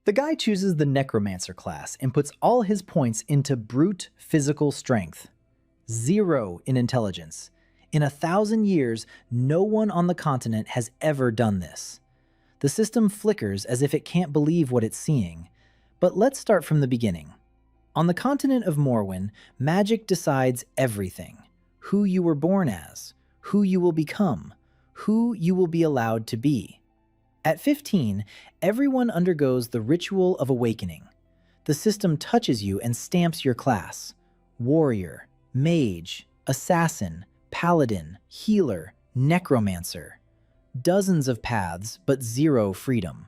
The guy chooses the Necromancer class and puts all his points into brute physical strength. 0 in intelligence. In 1,000 years, no one on the continent has ever done this. The system flickers as if it can't believe what it's seeing. But let's start from the beginning. On the continent of Morwen, magic decides everything. Who you were born as, who you will become, who you will be allowed to be. At 15, everyone undergoes the ritual of awakening. The system touches you and stamps your class. Warrior, mage, assassin, paladin, healer, necromancer. Dozens of paths, but 0 freedom.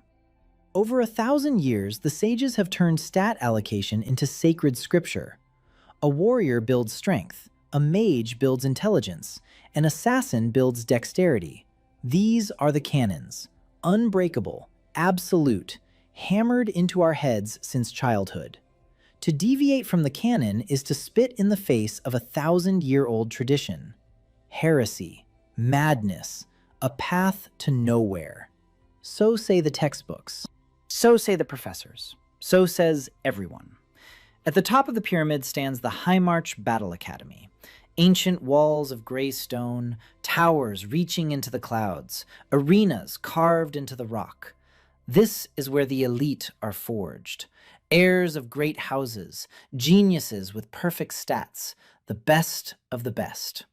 Over 1,000 years, the sages have turned stat allocation into sacred scripture. A warrior builds strength, a mage builds intelligence, an assassin builds dexterity. These are the canons. Unbreakable, absolute, hammered into our heads since childhood. To deviate from the canon is to spit in the face of a 1,000-year-old tradition. Heresy, madness, a path to nowhere. So say the textbooks. So say the professors. So says everyone. At the top of the pyramid stands the High March Battle Academy. Ancient walls of gray stone, towers reaching into the clouds, arenas carved into the rock. This is where the elite are forged. Heirs of great houses, geniuses with perfect stats, the best of the best.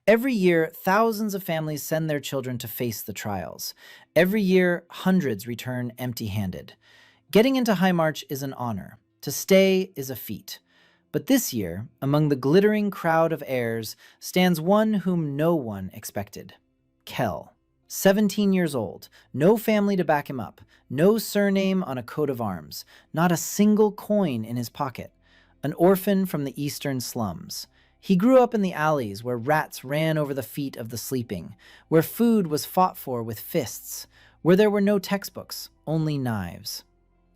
Every year, thousands of families send their children to face the trials. Every year, hundreds return empty-handed. Getting into High March is an honor. To stay is a feat. But this year, among the glittering crowd of heirs, stands one whom no one expected. Kel, 17 years old, no family to back him up, no surname on a coat of arms, not a single coin in his pocket, an orphan from the eastern slums. He grew up in the alleys where rats ran over the feet of the sleeping, where food was fought for with fists, where there were no textbooks, only knives.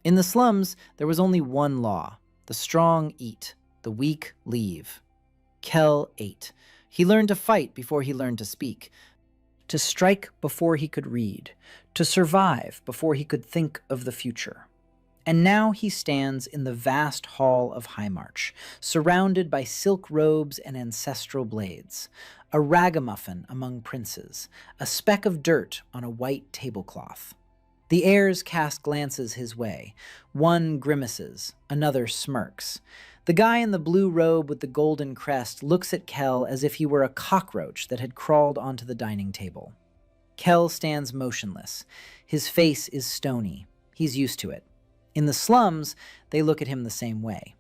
In the slums, there was only one law: the strong eat. The weak leave. Kel ate. He learned to fight before he learned to speak, to strike before he could read, to survive before he could think of the future. And now he stands in the vast hall of High March, surrounded by silk robes and ancestral blades, a ragamuffin among princes, a speck of dirt on a white tablecloth. The heirs cast glances his way. One grimaces, another smirks. The guy in the blue robe with the golden crest looks at Kel as if he were a cockroach that had crawled onto the dining table. Kel stands motionless. His face is stony. He's used to it. In the slums, they look at him the same way.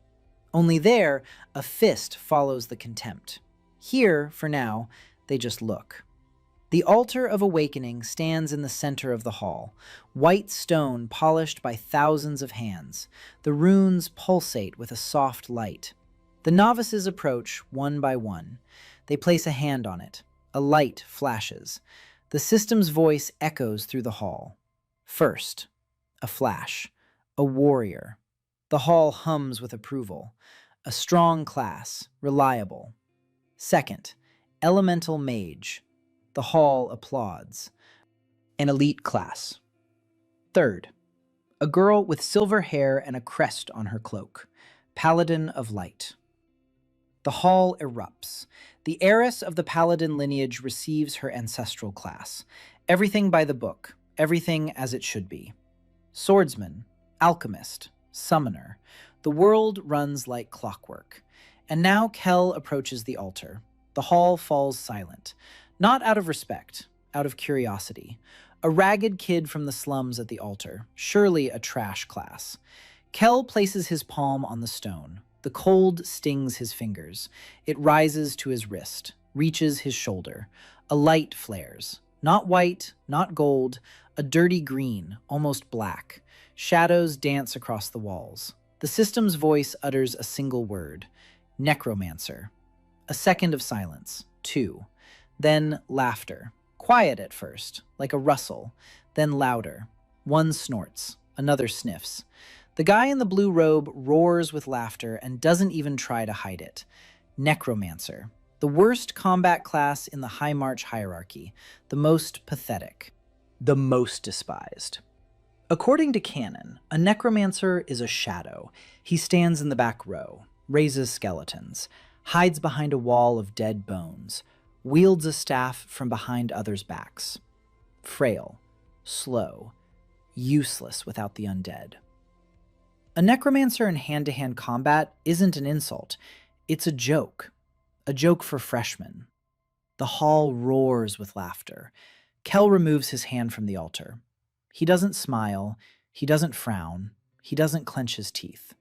Only there, a fist follows the contempt. Here, for now, they just look. The altar of awakening stands in the center of the hall, white stone polished by thousands of hands. The runes pulsate with a soft light. The novices approach one by one. They place a hand on it. A light flashes. The system's voice echoes through the hall. First, a flash. A warrior. The hall hums with approval. A strong class, reliable. Second, elemental mage. The hall applauds. An elite class. Third, a girl with silver hair and a crest on her cloak. Paladin of light. The hall erupts. The heiress of the paladin lineage receives her ancestral class. Everything by the book. Everything as it should be. Swordsman, alchemist, summoner. The world runs like clockwork. And now Kel approaches the altar. The hall falls silent. Not out of respect, out of curiosity. A ragged kid from the slums at the altar, surely a trash class. Kel places his palm on the stone. The cold stings his fingers. It rises to his wrist, reaches his shoulder. A light flares. Not white, not gold, a dirty green, almost black. Shadows dance across the walls. The system's voice utters a single word. Necromancer. A second of silence. 2. Then laughter. Quiet at first, like a rustle. Then louder. One snorts. Another sniffs. The guy in the blue robe roars with laughter and doesn't even try to hide it. Necromancer. The worst combat class in the High March hierarchy. The most pathetic. The most despised. According to canon, a necromancer is a shadow. He stands in the back row, raises skeletons, hides behind a wall of dead bones, wields a staff from behind others' backs. Frail, slow, useless without the undead. A necromancer in hand-to-hand combat isn't an insult. It's a joke for freshmen. The hall roars with laughter. Kel removes his hand from the altar. He doesn't smile, he doesn't frown, he doesn't clench his teeth.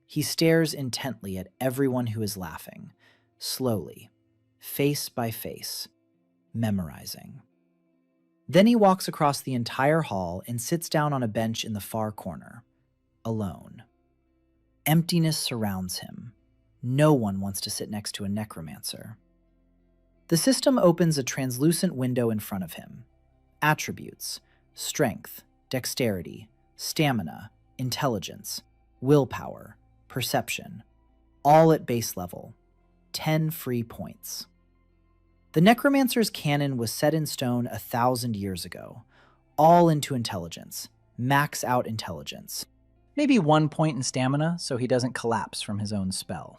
He stares intently at everyone who is laughing, slowly, face by face, memorizing. Then he walks across the entire hall and sits down on a bench in the far corner, alone. Emptiness surrounds him. No one wants to sit next to a necromancer. The system opens a translucent window in front of him. Attributes: strength, dexterity, stamina, intelligence, willpower, perception, all at base level. 10 free points. The necromancer's canon was set in stone 1,000 years ago. All into intelligence. Max out intelligence. Maybe 1 point in stamina so he doesn't collapse from his own spell.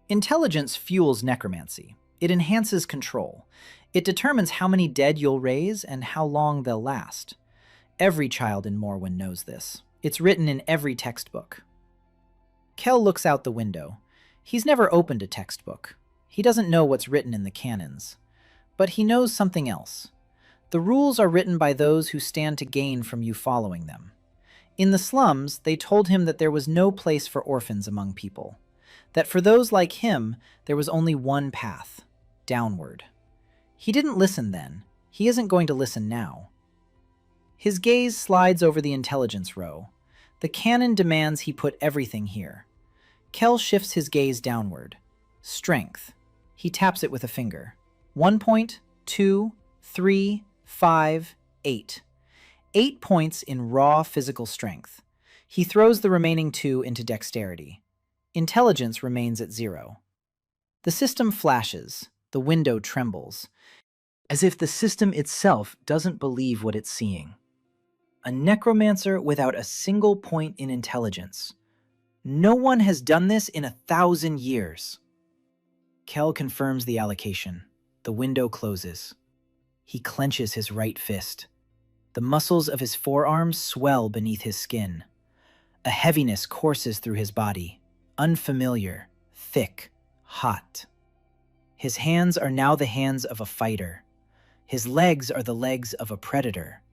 Intelligence fuels necromancy. It enhances control. It determines how many dead you'll raise and how long they'll last. Every child in Morrowind knows this. It's written in every textbook. Kel looks out the window. He's never opened a textbook. He doesn't know what's written in the canons. But he knows something else. The rules are written by those who stand to gain from you following them. In the slums, they told him that there was no place for orphans among people. That for those like him, there was only one path: downward. He didn't listen then. He isn't going to listen now. His gaze slides over the intelligence row. The canon demands he put everything here. Kel shifts his gaze downward. Strength. He taps it with a finger. 1 point, 2, 3, 5, 8. 8 points in raw physical strength. He throws the remaining 2 into dexterity. Intelligence remains at 0. The system flashes. The window trembles, as if the system itself doesn't believe what it's seeing. A necromancer without a single point in intelligence. No one has done this in 1,000 years. Kel confirms the allocation. The window closes. He clenches his right fist. The muscles of his forearms swell beneath his skin. A heaviness courses through his body. Unfamiliar, thick, hot. His hands are now the hands of a fighter. His legs are the legs of a predator.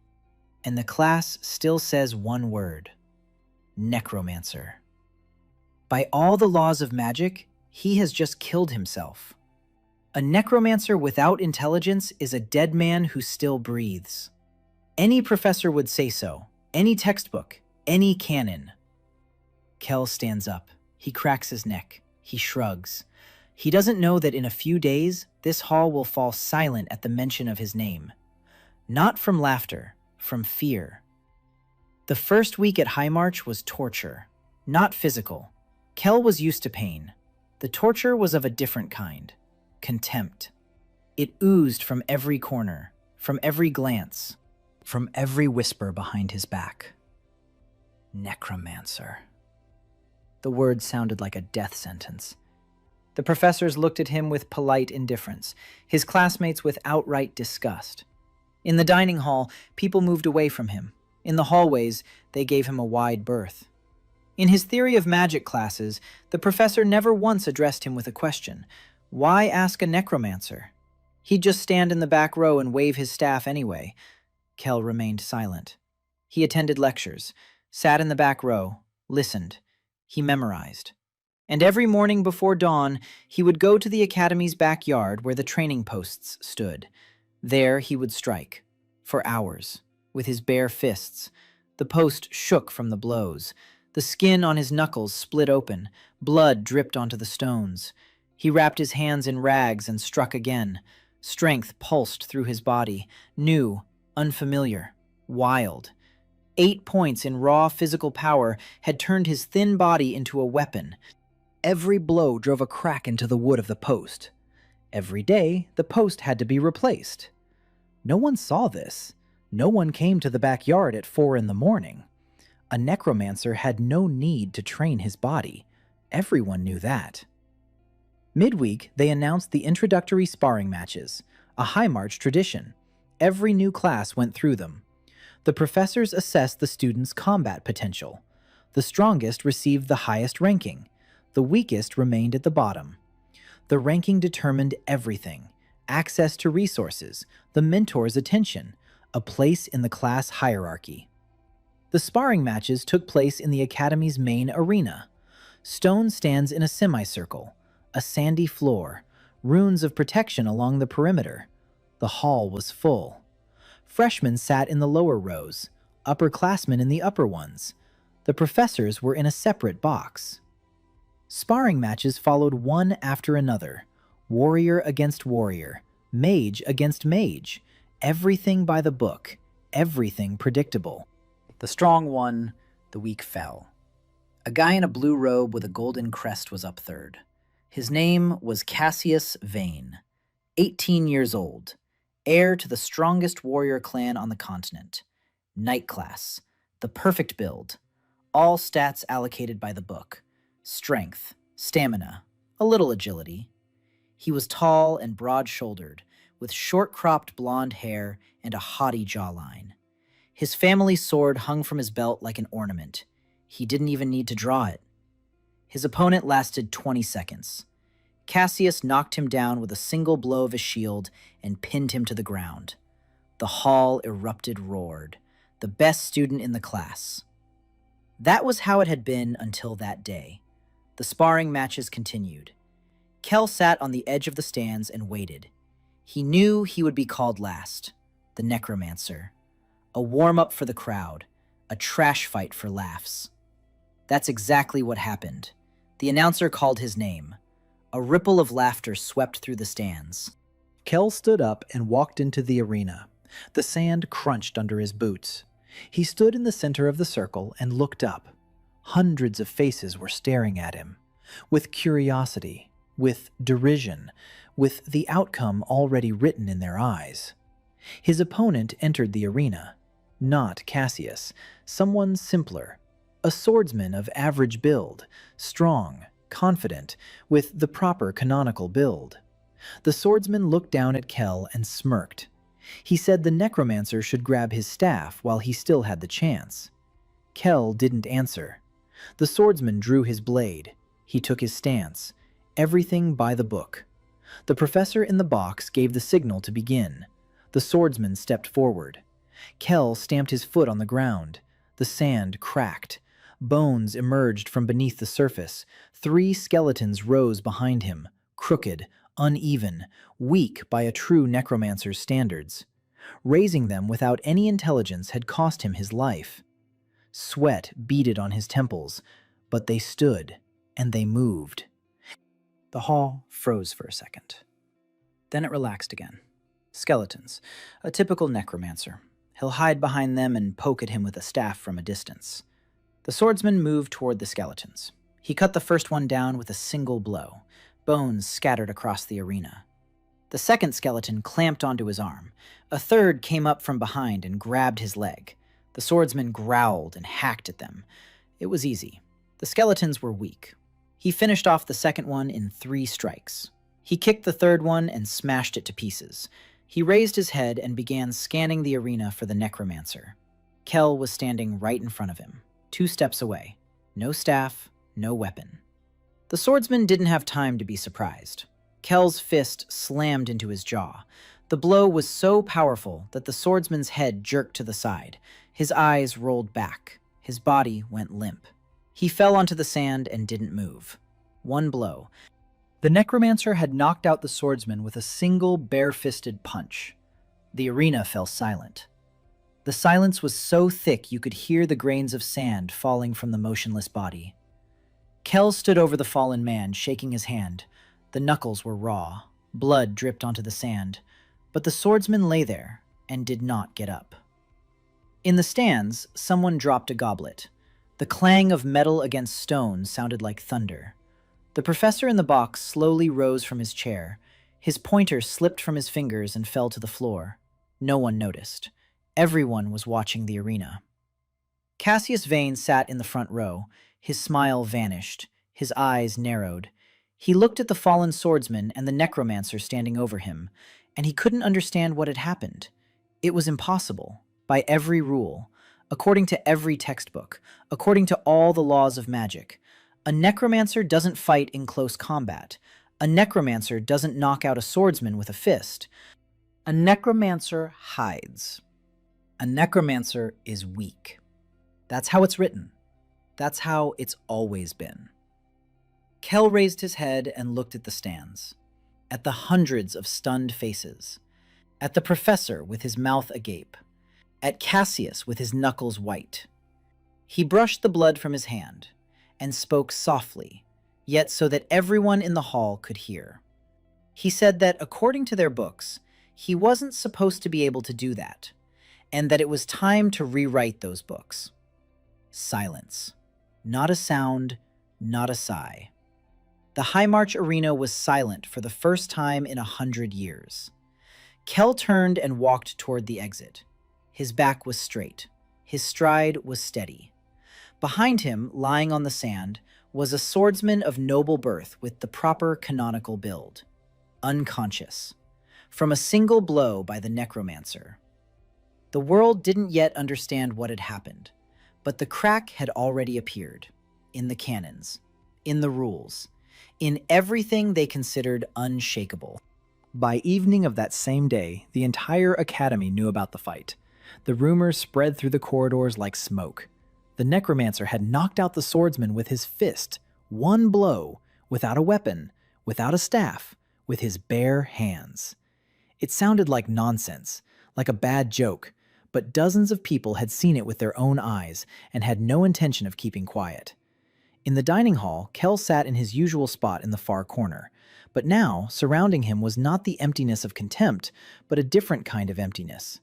And the class still says one word: Necromancer. By all the laws of magic, he has just killed himself. A necromancer without intelligence is a dead man who still breathes. Any professor would say so. Any textbook. Any canon. Kel stands up. He cracks his neck. He shrugs. He doesn't know that in a few days, this hall will fall silent at the mention of his name. Not from laughter, from fear. The first week at High March was torture, not physical. Kel was used to pain. The torture was of a different kind. Contempt. It oozed from every corner, from every glance, from every whisper behind his back. Necromancer. The word sounded like a death sentence. The professors looked at him with polite indifference, his classmates with outright disgust. In the dining hall, people moved away from him. In the hallways, they gave him a wide berth. In his theory of magic classes, the professor never once addressed him with a question. Why ask a necromancer? He'd just stand in the back row and wave his staff anyway. Kel remained silent. He attended lectures, sat in the back row, listened. He memorized. And every morning before dawn, he would go to the academy's backyard where the training posts stood. There he would strike, for hours, with his bare fists. The post shook from the blows. The skin on his knuckles split open. Blood dripped onto the stones. He wrapped his hands in rags and struck again. Strength pulsed through his body, new, unfamiliar, wild. 8 points in raw physical power had turned his thin body into a weapon. Every blow drove a crack into the wood of the post. Every day, the post had to be replaced. No one saw this. No one came to the backyard at 4 in the morning. A necromancer had no need to train his body. Everyone knew that. Midweek, they announced the introductory sparring matches, a High March tradition. Every new class went through them. The professors assessed the students' combat potential. The strongest received the highest ranking. The weakest remained at the bottom. The ranking determined everything: access to resources, the mentor's attention, a place in the class hierarchy. The sparring matches took place in the academy's main arena. Stone stands in a semicircle, a sandy floor, runes of protection along the perimeter. The hall was full. Freshmen sat in the lower rows, upperclassmen in the upper ones. The professors were in a separate box. Sparring matches followed one after another, warrior against warrior, mage against mage, everything by the book, everything predictable. The strong won, the weak fell. A guy in a blue robe with a golden crest was up third. His name was Cassius Vane, 18 years old, heir to the strongest warrior clan on the continent. Knight class, the perfect build, all stats allocated by the book. Strength, stamina, a little agility. He was tall and broad-shouldered, with short-cropped blonde hair and a haughty jawline. His family sword hung from his belt like an ornament. He didn't even need to draw it. His opponent lasted 20 seconds. Cassius knocked him down with a single blow of his shield and pinned him to the ground. The hall erupted roared. The best student in the class. That was how it had been until that day. The sparring matches continued. Kel sat on the edge of the stands and waited. He knew he would be called last. The Necromancer. A warm-up for the crowd. A trash fight for laughs. That's exactly what happened. The announcer called his name. A ripple of laughter swept through the stands. Kel stood up and walked into the arena. The sand crunched under his boots. He stood in the center of the circle and looked up. Hundreds of faces were staring at him, with curiosity, with derision, with the outcome already written in their eyes. His opponent entered the arena. Not Cassius, someone simpler. A swordsman of average build, strong, confident, with the proper canonical build. The swordsman looked down at Kel and smirked. He said the necromancer should grab his staff while he still had the chance. Kel didn't answer. The swordsman drew his blade. He took his stance. Everything by the book. The professor in the box gave the signal to begin. The swordsman stepped forward. Kel stamped his foot on the ground. The sand cracked. Bones emerged from beneath the surface. 3 skeletons rose behind him, crooked, uneven, weak by a true necromancer's standards. Raising them without any intelligence had cost him his life. Sweat beaded on his temples, but they stood, and they moved. The hall froze for a second. Then it relaxed again. Skeletons, a typical necromancer. He'll hide behind them and poke at him with a staff from a distance. The swordsman moved toward the skeletons. He cut the first one down with a single blow. Bones scattered across the arena. The second skeleton clamped onto his arm. A third came up from behind and grabbed his leg. The swordsman growled and hacked at them. It was easy. The skeletons were weak. He finished off the second one in 3 strikes. He kicked the third one and smashed it to pieces. He raised his head and began scanning the arena for the necromancer. Kel was standing right in front of him, 2 steps away. No staff, no weapon. The swordsman didn't have time to be surprised. Kel's fist slammed into his jaw. The blow was so powerful that the swordsman's head jerked to the side. His eyes rolled back. His body went limp. He fell onto the sand and didn't move. 1 blow. The necromancer had knocked out the swordsman with a single bare-fisted punch. The arena fell silent. The silence was so thick you could hear the grains of sand falling from the motionless body. Kel stood over the fallen man, shaking his hand. The knuckles were raw. Blood dripped onto the sand. But the swordsman lay there and did not get up. In the stands, someone dropped a goblet. The clang of metal against stone sounded like thunder. The professor in the box slowly rose from his chair. His pointer slipped from his fingers and fell to the floor. No one noticed. Everyone was watching the arena. Cassius Vane sat in the front row. His smile vanished. His eyes narrowed. He looked at the fallen swordsman and the necromancer standing over him, and he couldn't understand what had happened. It was impossible, by every rule, according to every textbook, according to all the laws of magic. A necromancer doesn't fight in close combat. A necromancer doesn't knock out a swordsman with a fist. A necromancer hides. A necromancer is weak. That's how it's written. That's how it's always been. Kel raised his head and looked at the stands, at the hundreds of stunned faces, at the professor with his mouth agape, at Cassius with his knuckles white. He brushed the blood from his hand and spoke softly, yet so that everyone in the hall could hear. He said that according to their books, he wasn't supposed to be able to do that, and that it was time to rewrite those books. Silence. Not a sound, not a sigh. The High March arena was silent for the first time in 100 years. Kel turned and walked toward the exit. His back was straight. His stride was steady. Behind him, lying on the sand, was a swordsman of noble birth with the proper canonical build. Unconscious. From a single blow by the necromancer. The world didn't yet understand what had happened, but the crack had already appeared. In the canons. In the rules. In everything they considered unshakable. By evening of that same day, the entire academy knew about the fight. The rumors spread through the corridors like smoke. The necromancer had knocked out the swordsman with his fist, one blow, without a weapon, without a staff, with his bare hands. It sounded like nonsense, like a bad joke, but dozens of people had seen it with their own eyes and had no intention of keeping quiet. In the dining hall, Kel sat in his usual spot in the far corner, but now, surrounding him was not the emptiness of contempt, but a different kind of emptiness.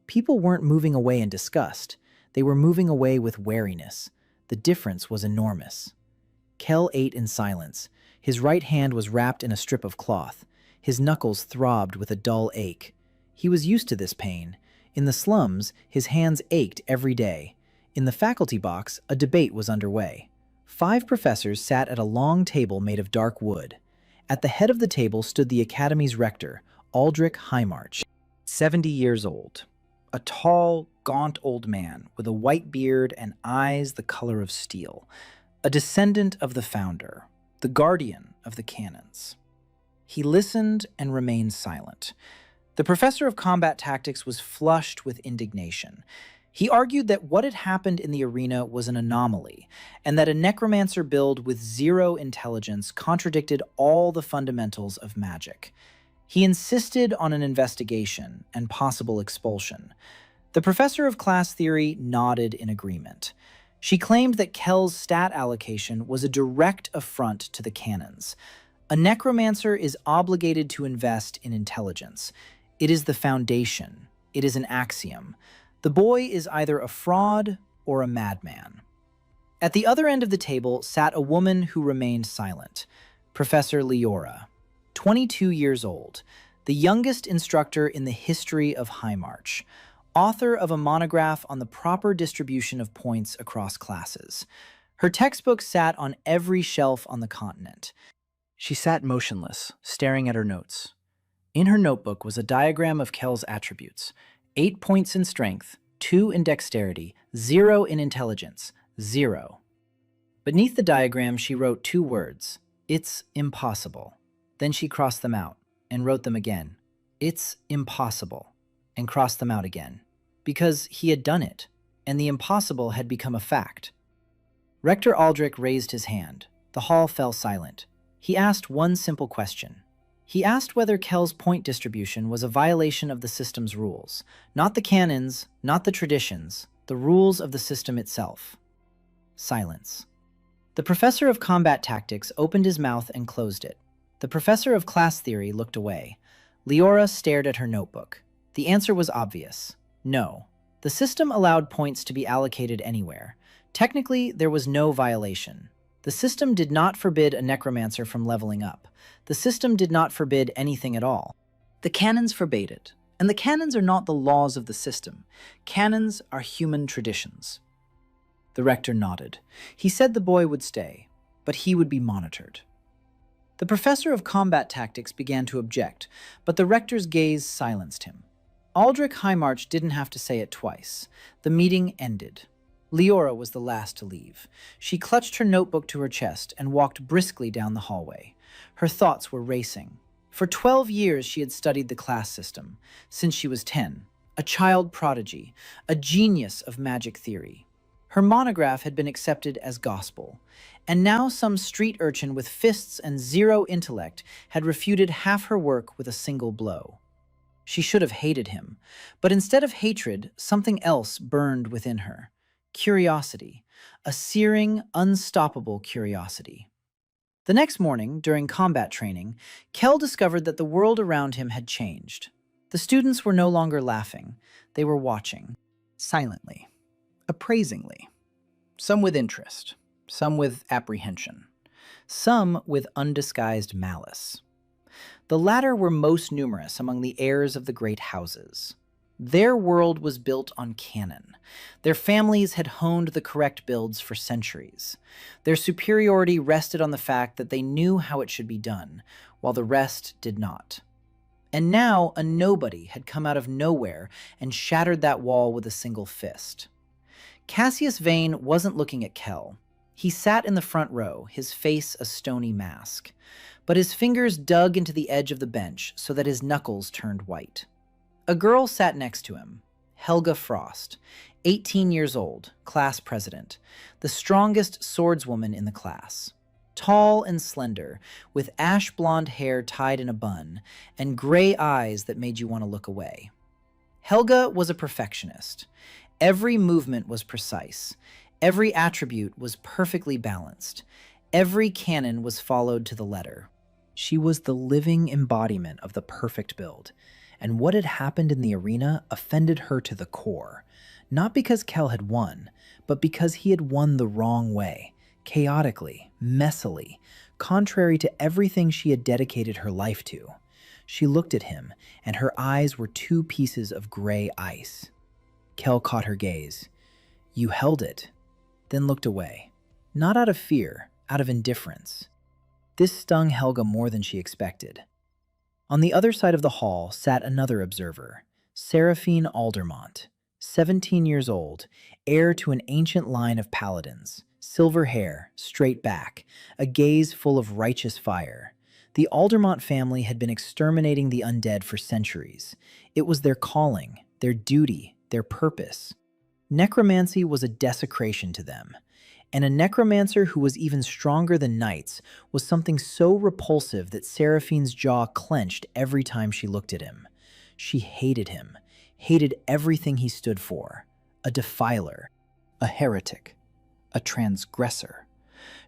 People weren't moving away in disgust. They were moving away with wariness. The difference was enormous. Kel ate in silence. His right hand was wrapped in a strip of cloth. His knuckles throbbed with a dull ache. He was used to this pain. In the slums, his hands ached every day. In the faculty box, a debate was underway. 5 professors sat at a long table made of dark wood. At the head of the table stood the academy's rector, Aldrich Highmarch, 70 years old. A tall, gaunt old man with a white beard and eyes the color of steel. A descendant of the founder, the guardian of the canons. He listened and remained silent. The professor of combat tactics was flushed with indignation. He argued that what had happened in the arena was an anomaly, and that a necromancer build with 0 intelligence contradicted all the fundamentals of magic. He insisted on an investigation and possible expulsion. The professor of class theory nodded in agreement. She claimed that Kel's stat allocation was a direct affront to the canons. A necromancer is obligated to invest in intelligence. It is the foundation. It is an axiom. The boy is either a fraud or a madman. At the other end of the table sat a woman who remained silent, Professor Leora, 22 years old, the youngest instructor in the history of High March, author of a monograph on the proper distribution of points across classes. Her textbook sat on every shelf on the continent. She sat motionless, staring at her notes. In her notebook was a diagram of Kel's attributes: 8 points in strength, 2 in dexterity, 0 in intelligence, 0. Beneath the diagram, she wrote 2 words: "It's impossible." Then she crossed them out and wrote them again: "It's impossible," and crossed them out again. Because he had done it, and the impossible had become a fact. Rector Aldrich raised his hand. The hall fell silent. He asked one simple question. He asked whether Kel's point distribution was a violation of the system's rules. Not the canons, not the traditions, the rules of the system itself. Silence. The professor of combat tactics opened his mouth and closed it. The professor of class theory looked away. Leora stared at her notebook. The answer was obvious. No. The system allowed points to be allocated anywhere. Technically, there was no violation. The system did not forbid a necromancer from leveling up. The system did not forbid anything at all. The canons forbade it, And the canons are not the laws of the system. Canons are human traditions. The rector nodded. He said the boy would stay, but he would be monitored. The professor of combat tactics began to object, but the rector's gaze silenced him. Aldrich Highmarch didn't have to say it twice. The meeting ended. Leora was the last to leave. She clutched her notebook to her chest and walked briskly down the hallway. Her thoughts were racing. For 12 years she had studied the class system, since she was 10, a child prodigy, a genius of magic theory. Her monograph had been accepted as gospel, and now some street urchin with fists and zero intellect had refuted half her work with a single blow. She should have hated him, but instead of hatred, something else burned within her. Curiosity, a searing, unstoppable curiosity. The next morning, during combat training, Kel discovered that the world around him had changed. The students were no longer laughing. They were watching, silently, appraisingly. Some with interest, some with apprehension, some with undisguised malice. The latter were most numerous among the heirs of the great houses. Their world was built on canon. Their families had honed the correct builds for centuries. Their superiority rested on the fact that they knew how it should be done, while the rest did not. And now a nobody had come out of nowhere and shattered that wall with a single fist. Cassius Vane wasn't looking at Kel. He sat in the front row, his face a stony mask. But his fingers dug into the edge of the bench so that his knuckles turned white. A girl sat next to him, Helga Frost, 18 years old, class president, the strongest swordswoman in the class. Tall and slender, with ash blonde hair tied in a bun, and gray eyes that made you want to look away. Helga was a perfectionist. Every movement was precise. Every attribute was perfectly balanced. Every canon was followed to the letter. She was the living embodiment of the perfect build, and what had happened in the arena offended her to the core. Not because Kel had won, but because he had won the wrong way, chaotically, messily, contrary to everything she had dedicated her life to. She looked at him, and her eyes were two pieces of gray ice. Kel caught her gaze. "You held it," then looked away. Not out of fear, out of indifference. This stung Helga more than she expected. On the other side of the hall sat another observer, Seraphine Aldermont, 17 years old, heir to an ancient line of paladins, silver hair, straight back, a gaze full of righteous fire. The Aldermont family had been exterminating the undead for centuries. It was their calling, their duty, their purpose. Necromancy was a desecration to them. And a necromancer who was even stronger than knights was something so repulsive that Seraphine's jaw clenched every time she looked at him. She hated him, hated everything he stood for. A defiler, a heretic, a transgressor.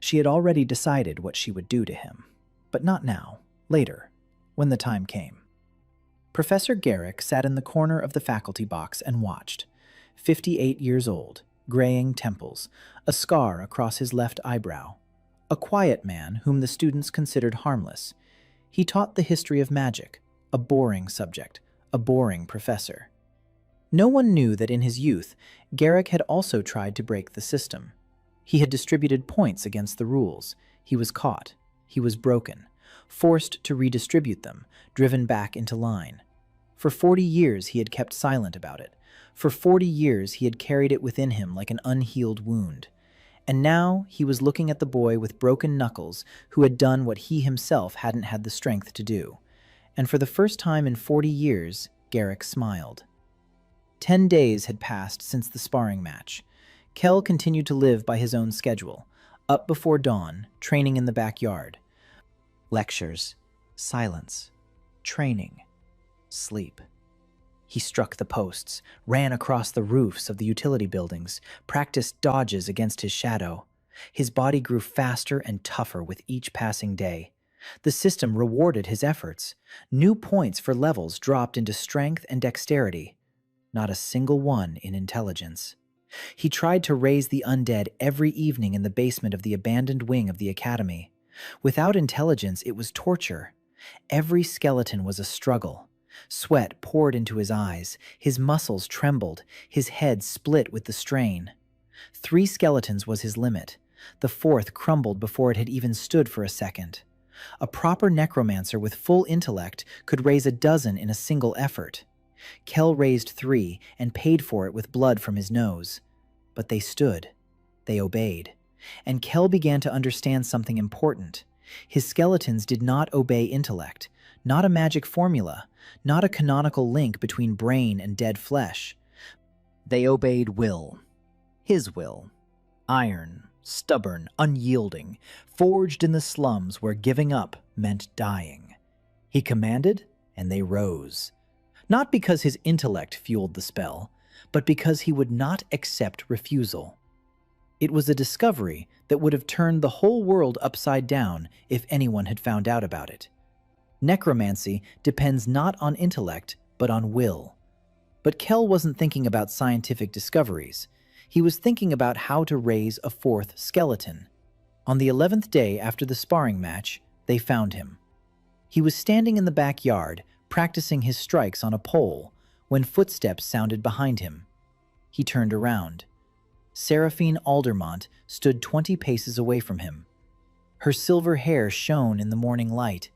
She had already decided what she would do to him. But not now, later, when the time came. Professor Garrick sat in the corner of the faculty box and watched. 58 years old, graying temples, a scar across his left eyebrow. A quiet man whom the students considered harmless. He taught the history of magic, a boring subject, a boring professor. No one knew that in his youth, Garrick had also tried to break the system. He had distributed points against the rules. He was caught. He was broken, forced to redistribute them, driven back into line. For 40 years he had kept silent about it. For 40 years he had carried it within him like an unhealed wound. And now he was looking at the boy with broken knuckles who had done what he himself hadn't had the strength to do. And for the first time in 40 years, Garrick smiled. 10 days had passed since the sparring match. Kel continued to live by his own schedule, up before dawn, training in the backyard. Lectures, silence, training, sleep. He struck the posts, ran across the roofs of the utility buildings, practiced dodges against his shadow. His body grew faster and tougher with each passing day. The system rewarded his efforts. New points for levels dropped into strength and dexterity. Not a single one in intelligence. He tried to raise the undead every evening in the basement of the abandoned wing of the academy. Without intelligence, it was torture. Every skeleton was a struggle. Sweat poured into his eyes, his muscles trembled, his head split with the strain. 3 skeletons was his limit. The 4th crumbled before it had even stood for a second. A proper necromancer with full intellect could raise a dozen in a single effort. Kel raised 3 and paid for it with blood from his nose. But they stood. They obeyed. And Kel began to understand something important. His skeletons did not obey intellect, not a magic formula, not a canonical link between brain and dead flesh. They obeyed will. His will. Iron, stubborn, unyielding, forged in the slums where giving up meant dying. He commanded, and they rose. Not because his intellect fueled the spell, but because he would not accept refusal. It was a discovery that would have turned the whole world upside down if anyone had found out about it. Necromancy depends not on intellect, but on will. But Kel wasn't thinking about scientific discoveries. He was thinking about how to raise a 4th skeleton. On the 11th day after the sparring match, they found him. He was standing in the backyard, practicing his strikes on a pole, when footsteps sounded behind him. He turned around. Seraphine Aldermont stood 20 paces away from him. Her silver hair shone in the morning light.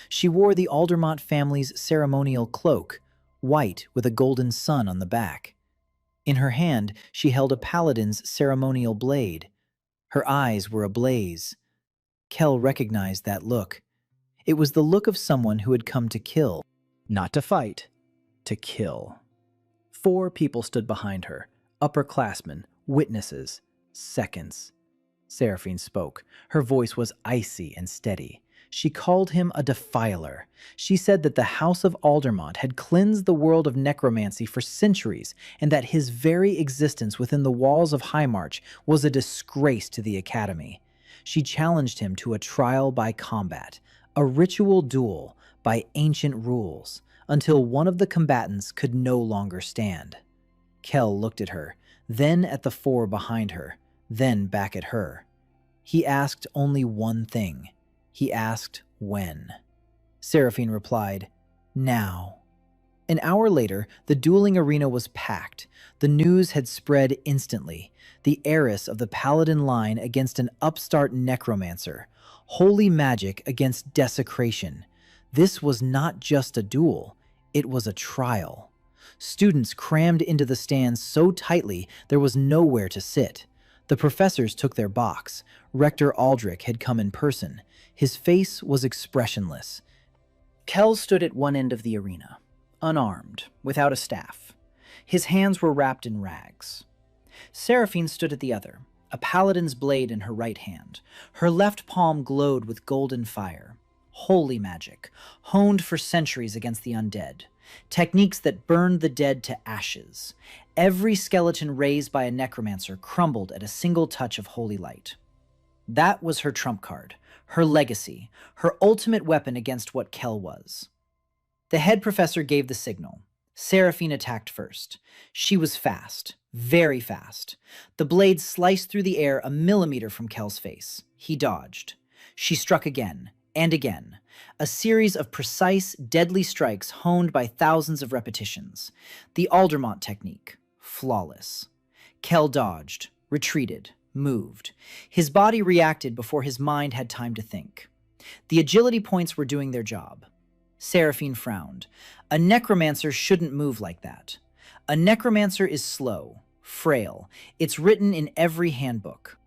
She wore the Aldermont family's ceremonial cloak, white with a golden sun on the back. In her hand, she held a paladin's ceremonial blade. Her eyes were ablaze. Kel recognized that look. It was the look of someone who had come to kill. Not to fight, to kill. 4 people stood behind her, upperclassmen, witnesses, seconds. Seraphine spoke. Her voice was icy and steady. She called him a defiler. She said that the House of Aldermont had cleansed the world of necromancy for centuries, and that his very existence within the walls of Highmarch was a disgrace to the Academy. She challenged him to a trial by combat, a ritual duel by ancient rules, until one of the combatants could no longer stand. Kel looked at her, then at the 4 behind her, then back at her. He asked only one thing. He asked when. Seraphine replied, now. An hour later, the dueling arena was packed. The news had spread instantly. The heiress of the paladin line against an upstart necromancer. Holy magic against desecration. This was not just a duel. It was a trial. Students crammed into the stands so tightly there was nowhere to sit. The professors took their box. Rector Aldrich had come in person. His face was expressionless. Kel stood at one end of the arena, unarmed, without a staff. His hands were wrapped in rags. Seraphine stood at the other, a paladin's blade in her right hand. Her left palm glowed with golden fire. Holy magic, honed for centuries against the undead. Techniques that burned the dead to ashes. Every skeleton raised by a necromancer crumbled at a single touch of holy light. That was her trump card, her legacy, her ultimate weapon against what Kel was. The head professor gave the signal. Seraphine attacked first. She was fast, very fast. The blade sliced through the air a millimeter from Kel's face. He dodged. She struck again, and again. A series of precise, deadly strikes honed by thousands of repetitions. The Aldermont technique. Flawless. Kel dodged, retreated, moved. His body reacted before his mind had time to think. The agility points were doing their job. Seraphine frowned. A necromancer shouldn't move like that. A necromancer is slow, frail. It's written in every handbook.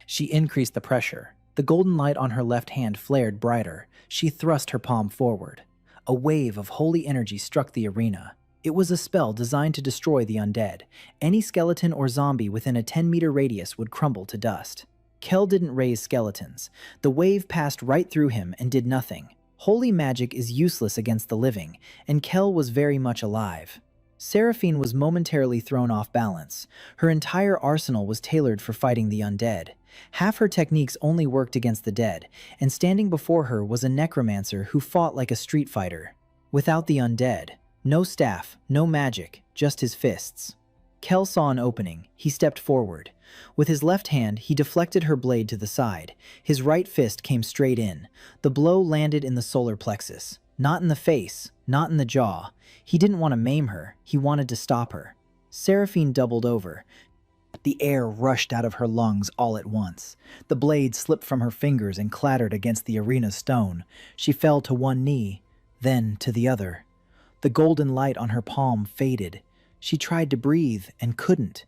She increased the pressure. The golden light on her left hand flared brighter. She thrust her palm forward. A wave of holy energy struck the arena. It was a spell designed to destroy the undead. Any skeleton or zombie within a 10-meter radius would crumble to dust. Kel didn't raise skeletons. The wave passed right through him and did nothing. Holy magic is useless against the living, and Kel was very much alive. Seraphine was momentarily thrown off balance. Her entire arsenal was tailored for fighting the undead. Half her techniques only worked against the dead, and standing before her was a necromancer who fought like a street fighter. Without the undead. No staff, no magic, just his fists. Kel saw an opening. He stepped forward. With his left hand, he deflected her blade to the side. His right fist came straight in. The blow landed in the solar plexus. Not in the face, not in the jaw. He didn't want to maim her, he wanted to stop her. Seraphine doubled over. The air rushed out of her lungs all at once. The blade slipped from her fingers and clattered against the arena stone. She fell to one knee, then to the other. The golden light on her palm faded. She tried to breathe and couldn't.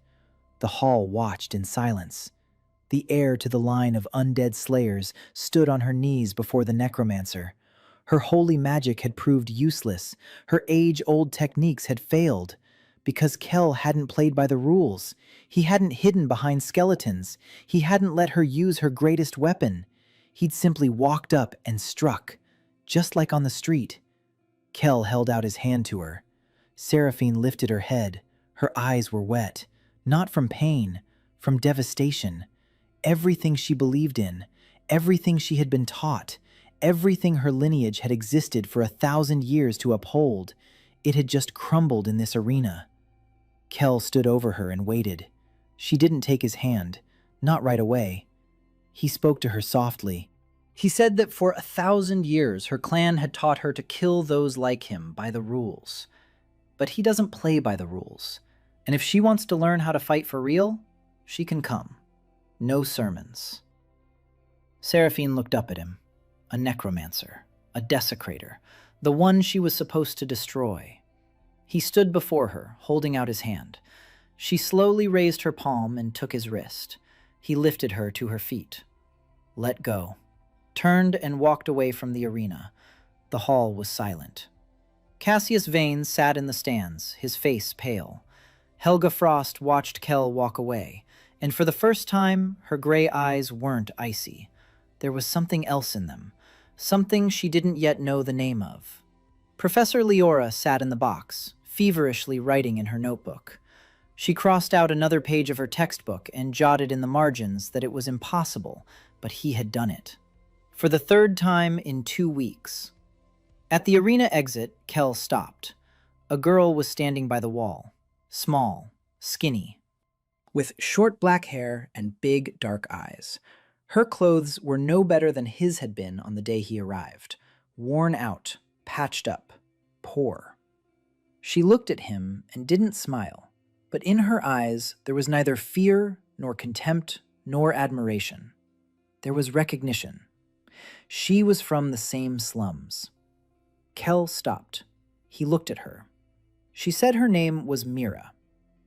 The hall watched in silence. The heir to the line of undead slayers stood on her knees before the necromancer. Her holy magic had proved useless. Her age-old techniques had failed. Because Kel hadn't played by the rules. He hadn't hidden behind skeletons. He hadn't let her use her greatest weapon. He'd simply walked up and struck, just like on the street. Kel held out his hand to her. Seraphine lifted her head. Her eyes were wet, not from pain, from devastation. Everything she believed in, everything she had been taught, everything her lineage had existed for 1,000 years to uphold, it had just crumbled in this arena. Kel stood over her and waited. She didn't take his hand, not right away. He spoke to her softly. He said that for 1,000 years her clan had taught her to kill those like him by the rules. But he doesn't play by the rules. And if she wants to learn how to fight for real, she can come. No sermons. Seraphine looked up at him. A necromancer, a desecrator, the one she was supposed to destroy. He stood before her, holding out his hand. She slowly raised her palm and took his wrist. He lifted her to her feet. Let go. Turned and walked away from the arena. The hall was silent. Cassius Vane sat in the stands, his face pale. Helga Frost watched Kel walk away, and for the first time, her gray eyes weren't icy. There was something else in them, something she didn't yet know the name of. Professor Leora sat in the box, feverishly writing in her notebook. She crossed out another page of her textbook and jotted in the margins that it was impossible, but he had done it. For the third time in 2 weeks. At the arena exit, Kel stopped. A girl was standing by the wall, small, skinny, with short black hair and big dark eyes. Her clothes were no better than his had been on the day he arrived, worn out, patched up, poor. She looked at him and didn't smile, but in her eyes there was neither fear nor contempt nor admiration. There was recognition. She was from the same slums. Kel stopped. He looked at her. She said her name was Mira.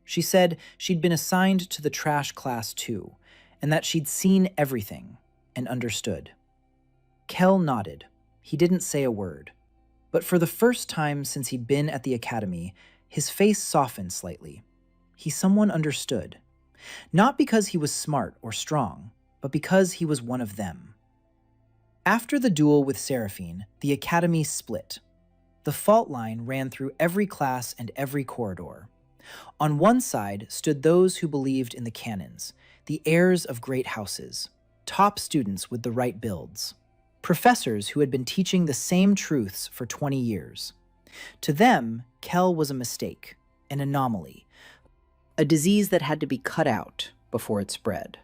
She said she'd been assigned to the trash class too, and that she'd seen everything and understood. Kel nodded. He didn't say a word. But for the first time since he'd been at the academy, his face softened slightly. Someone understood. Not because he was smart or strong, but because he was one of them. After the duel with Seraphine, the academy split. The fault line ran through every class and every corridor. On one side stood those who believed in the canons, the heirs of great houses, top students with the right builds, professors who had been teaching the same truths for 20 years. To them, Kel was a mistake, an anomaly, a disease that had to be cut out before it spread.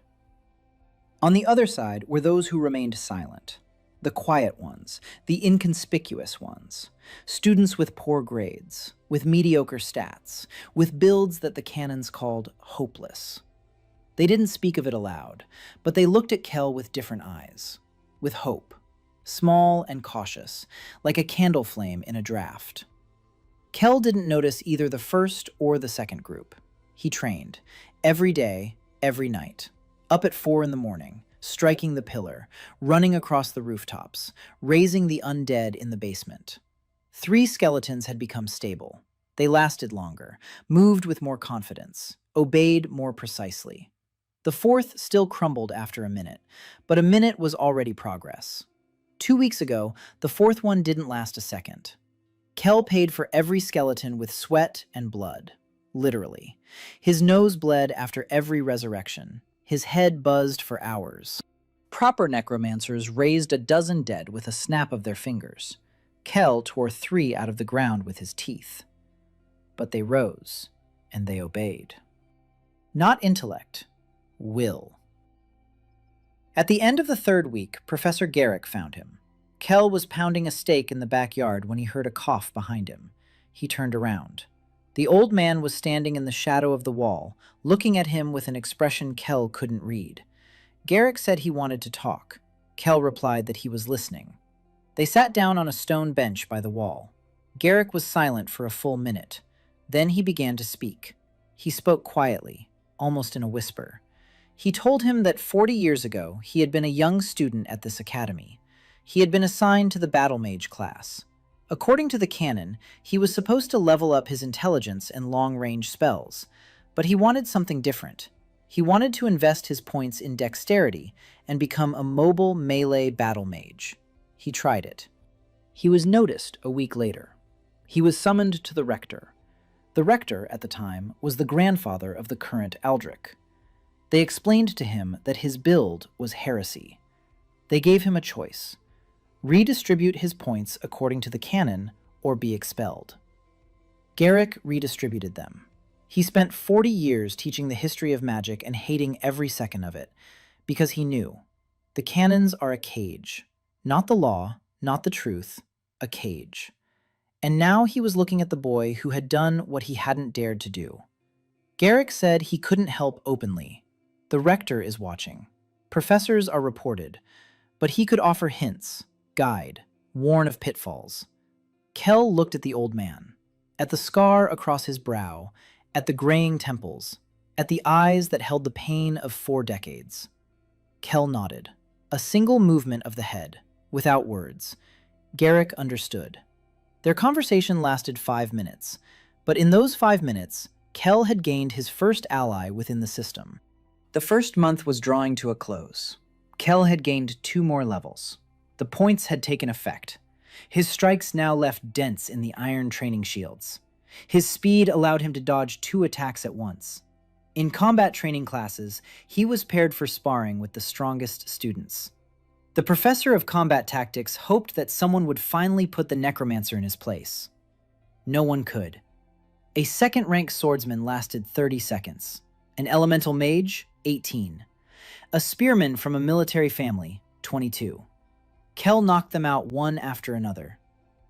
On the other side were those who remained silent, the quiet ones, the inconspicuous ones, students with poor grades, with mediocre stats, with builds that the canons called hopeless. They didn't speak of it aloud, but they looked at Kel with different eyes, with hope, small and cautious, like a candle flame in a draft. Kel didn't notice either the first or the second group. He trained, every day, every night, up at 4 a.m, striking the pillar, running across the rooftops, raising the undead in the basement. 3 skeletons had become stable. They lasted longer, moved with more confidence, obeyed more precisely. The 4th still crumbled after a minute, but a minute was already progress. 2 weeks ago, the 4th one didn't last a second. Kel paid for every skeleton with sweat and blood, literally. His nose bled after every resurrection. His head buzzed for hours. Proper necromancers raised a dozen dead with a snap of their fingers. Kel tore 3 out of the ground with his teeth. But they rose, and they obeyed. Not intellect, will. At the end of the 3rd week, Professor Garrick found him. Kel was pounding a steak in the backyard when he heard a cough behind him. He turned around. The old man was standing in the shadow of the wall, looking at him with an expression Kel couldn't read. Garrick said he wanted to talk. Kel replied that he was listening. They sat down on a stone bench by the wall. Garrick was silent for a full minute. Then he began to speak. He spoke quietly, almost in a whisper. He told him that 40 years ago he had been a young student at this academy. He had been assigned to the battle mage class. According to the canon, he was supposed to level up his intelligence and long-range spells, but he wanted something different. He wanted to invest his points in dexterity and become a mobile melee battle mage. He tried it. He was noticed a week later. He was summoned to the rector. The rector, at the time, was the grandfather of the current Aldrich. They explained to him that his build was heresy. They gave him a choice: redistribute his points according to the canon or be expelled. Garrick redistributed them. He spent 40 years teaching the history of magic and hating every second of it, because he knew the canons are a cage. Not the law, not the truth, a cage. And now he was looking at the boy who had done what he hadn't dared to do. Garrick said he couldn't help openly. The rector is watching. Professors are reported, but he could offer hints, guide, warn of pitfalls. Kel looked at the old man, at the scar across his brow, at the graying temples, at the eyes that held the pain of 4 decades. Kel nodded. A single movement of the head, without words. Garrick understood. Their conversation lasted 5 minutes, but in those 5 minutes, Kel had gained his first ally within the system. The first month was drawing to a close. Kel had gained 2 more levels. The points had taken effect. His strikes now left dents in the iron training shields. His speed allowed him to dodge 2 attacks at once. In combat training classes, he was paired for sparring with the strongest students. The professor of combat tactics hoped that someone would finally put the Necromancer in his place. No one could. A second-rank swordsman lasted 30 seconds. An elemental mage, 18. A spearman from a military family, 22. Kel knocked them out one after another.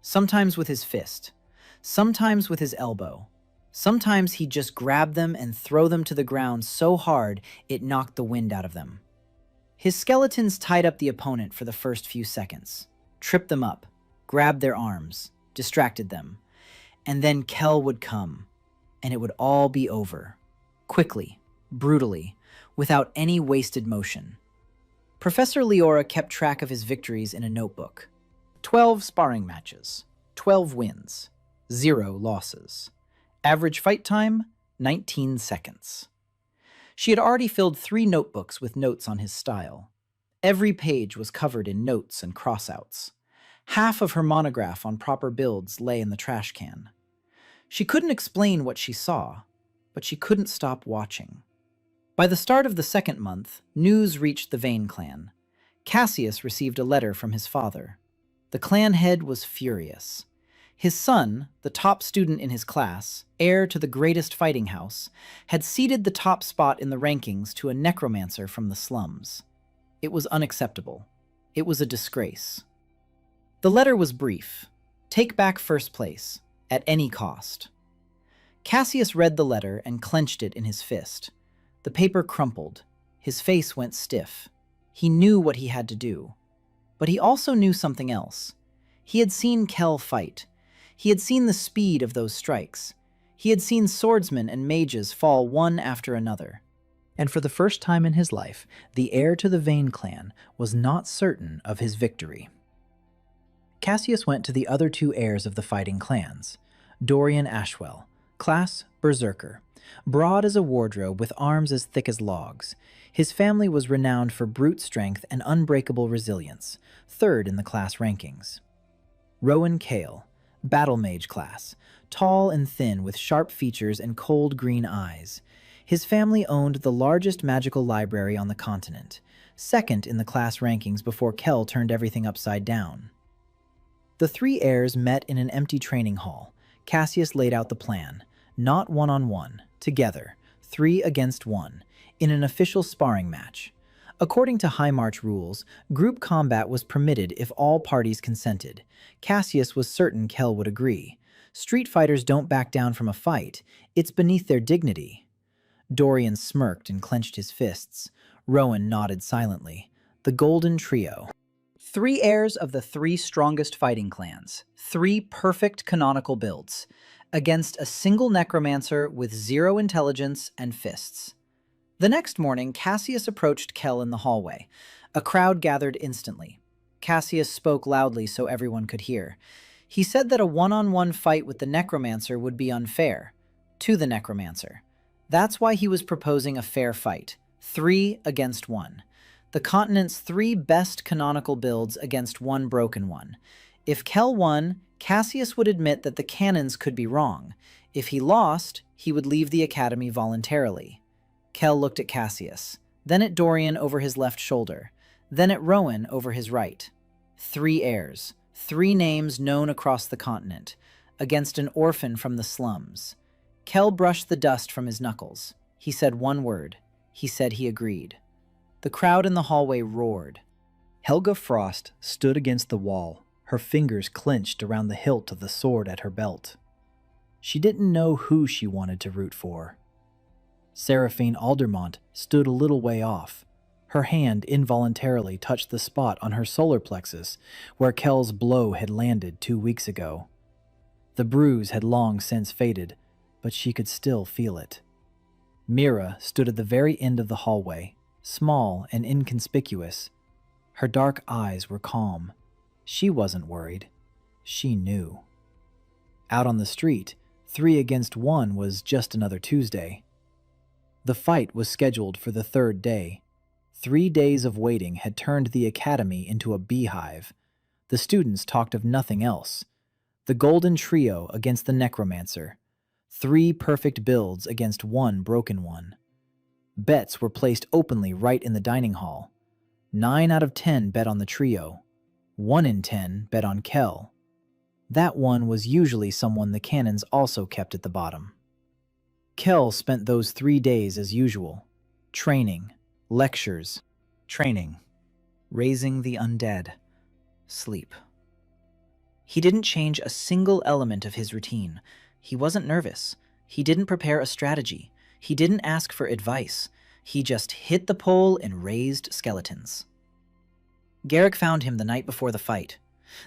Sometimes with his fist. Sometimes with his elbow. Sometimes he'd just grab them and throw them to the ground so hard it knocked the wind out of them. His skeletons tied up the opponent for the first few seconds, tripped them up, grabbed their arms, distracted them. And then Kel would come, and it would all be over. Quickly, brutally, without any wasted motion. Professor Leora kept track of his victories in a notebook. 12 sparring matches, 12 wins, 0 losses. Average fight time, 19 seconds. She had already filled 3 notebooks with notes on his style. Every page was covered in notes and crossouts. Half of her monograph on proper builds lay in the trash can. She couldn't explain what she saw, but she couldn't stop watching. By the start of the 2nd month, news reached the Vane clan. Cassius received a letter from his father. The clan head was furious. His son, the top student in his class, heir to the greatest fighting house, had ceded the top spot in the rankings to a necromancer from the slums. It was unacceptable. It was a disgrace. The letter was brief. Take back first place, at any cost. Cassius read the letter and clenched it in his fist. The paper crumpled. His face went stiff. He knew what he had to do. But he also knew something else. He had seen Kel fight. He had seen the speed of those strikes. He had seen swordsmen and mages fall one after another. And for the first time in his life, the heir to the Vane clan was not certain of his victory. Cassius went to the other 2 heirs of the fighting clans. Dorian Ashwell, class Berserker, broad as a wardrobe with arms as thick as logs. His family was renowned for brute strength and unbreakable resilience, 3rd in the class rankings. Rowan Kale, Battle Mage class, tall and thin with sharp features and cold green eyes. His family owned the largest magical library on the continent, 2nd in the class rankings before Kel turned everything upside down. The 3 heirs met in an empty training hall. Cassius laid out the plan, not one-on-one, together, 3 against 1, in an official sparring match. According to High March rules, group combat was permitted if all parties consented. Cassius was certain Kel would agree. Street fighters don't back down from a fight. It's beneath their dignity. Dorian smirked and clenched his fists. Rowan nodded silently. The Golden Trio. 3 heirs of the 3 strongest fighting clans. 3 perfect canonical builds. Against a single necromancer with 0 intelligence and fists. The next morning, Cassius approached Kel in the hallway. A crowd gathered instantly. Cassius spoke loudly so everyone could hear. He said that a one-on-one fight with the necromancer would be unfair. To the necromancer. That's why he was proposing a fair fight. 3 against 1. The continent's 3 best canonical builds against 1 broken one. If Kel won, Cassius would admit that the canons could be wrong. If he lost, he would leave the academy voluntarily. Kel looked at Cassius, then at Dorian over his left shoulder, then at Rowan over his right. 3 heirs, 3 names known across the continent, against an orphan from the slums. Kel brushed the dust from his knuckles. He said one word. He said he agreed. The crowd in the hallway roared. Helga Frost stood against the wall, her fingers clenched around the hilt of the sword at her belt. She didn't know who she wanted to root for. Seraphine Aldermont stood a little way off. Her hand involuntarily touched the spot on her solar plexus where Kel's blow had landed 2 weeks ago. The bruise had long since faded, but she could still feel it. Mira stood at the very end of the hallway, small and inconspicuous. Her dark eyes were calm. She wasn't worried. She knew. Out on the street, 3 against 1 was just another Tuesday. The fight was scheduled for the 3rd day. 3 days of waiting had turned the academy into a beehive. The students talked of nothing else. The Golden Trio against the Necromancer. 3 perfect builds against 1 broken one. Bets were placed openly right in the dining hall. 9 out of 10 bet on the trio. 1 in 10 bet on Kel. That one was usually someone the canons also kept at the bottom. Kel spent those 3 days as usual. Training, lectures, training, raising the undead, sleep. He didn't change a single element of his routine. He wasn't nervous. He didn't prepare a strategy. He didn't ask for advice. He just hit the pole and raised skeletons. Garrick found him the night before the fight.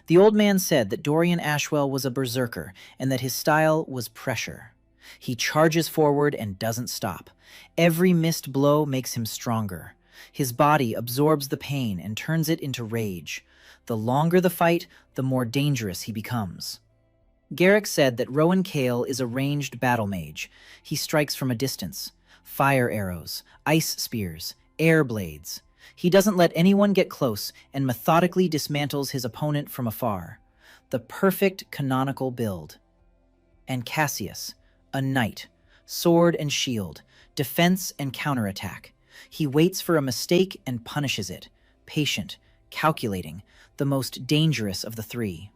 The old man said that Dorian Ashwell was a berserker and that his style was pressure. He charges forward and doesn't stop. Every missed blow makes him stronger. His body absorbs the pain and turns it into rage. The longer the fight, the more dangerous he becomes. Garrick said that Rowan Kale is a ranged battle mage. He strikes from a distance. Fire arrows, ice spears, air blades. He doesn't let anyone get close and methodically dismantles his opponent from afar. The perfect canonical build. And Cassius, a knight, sword and shield, defense and counterattack. He waits for a mistake and punishes it, patient, calculating, the most dangerous of the 3.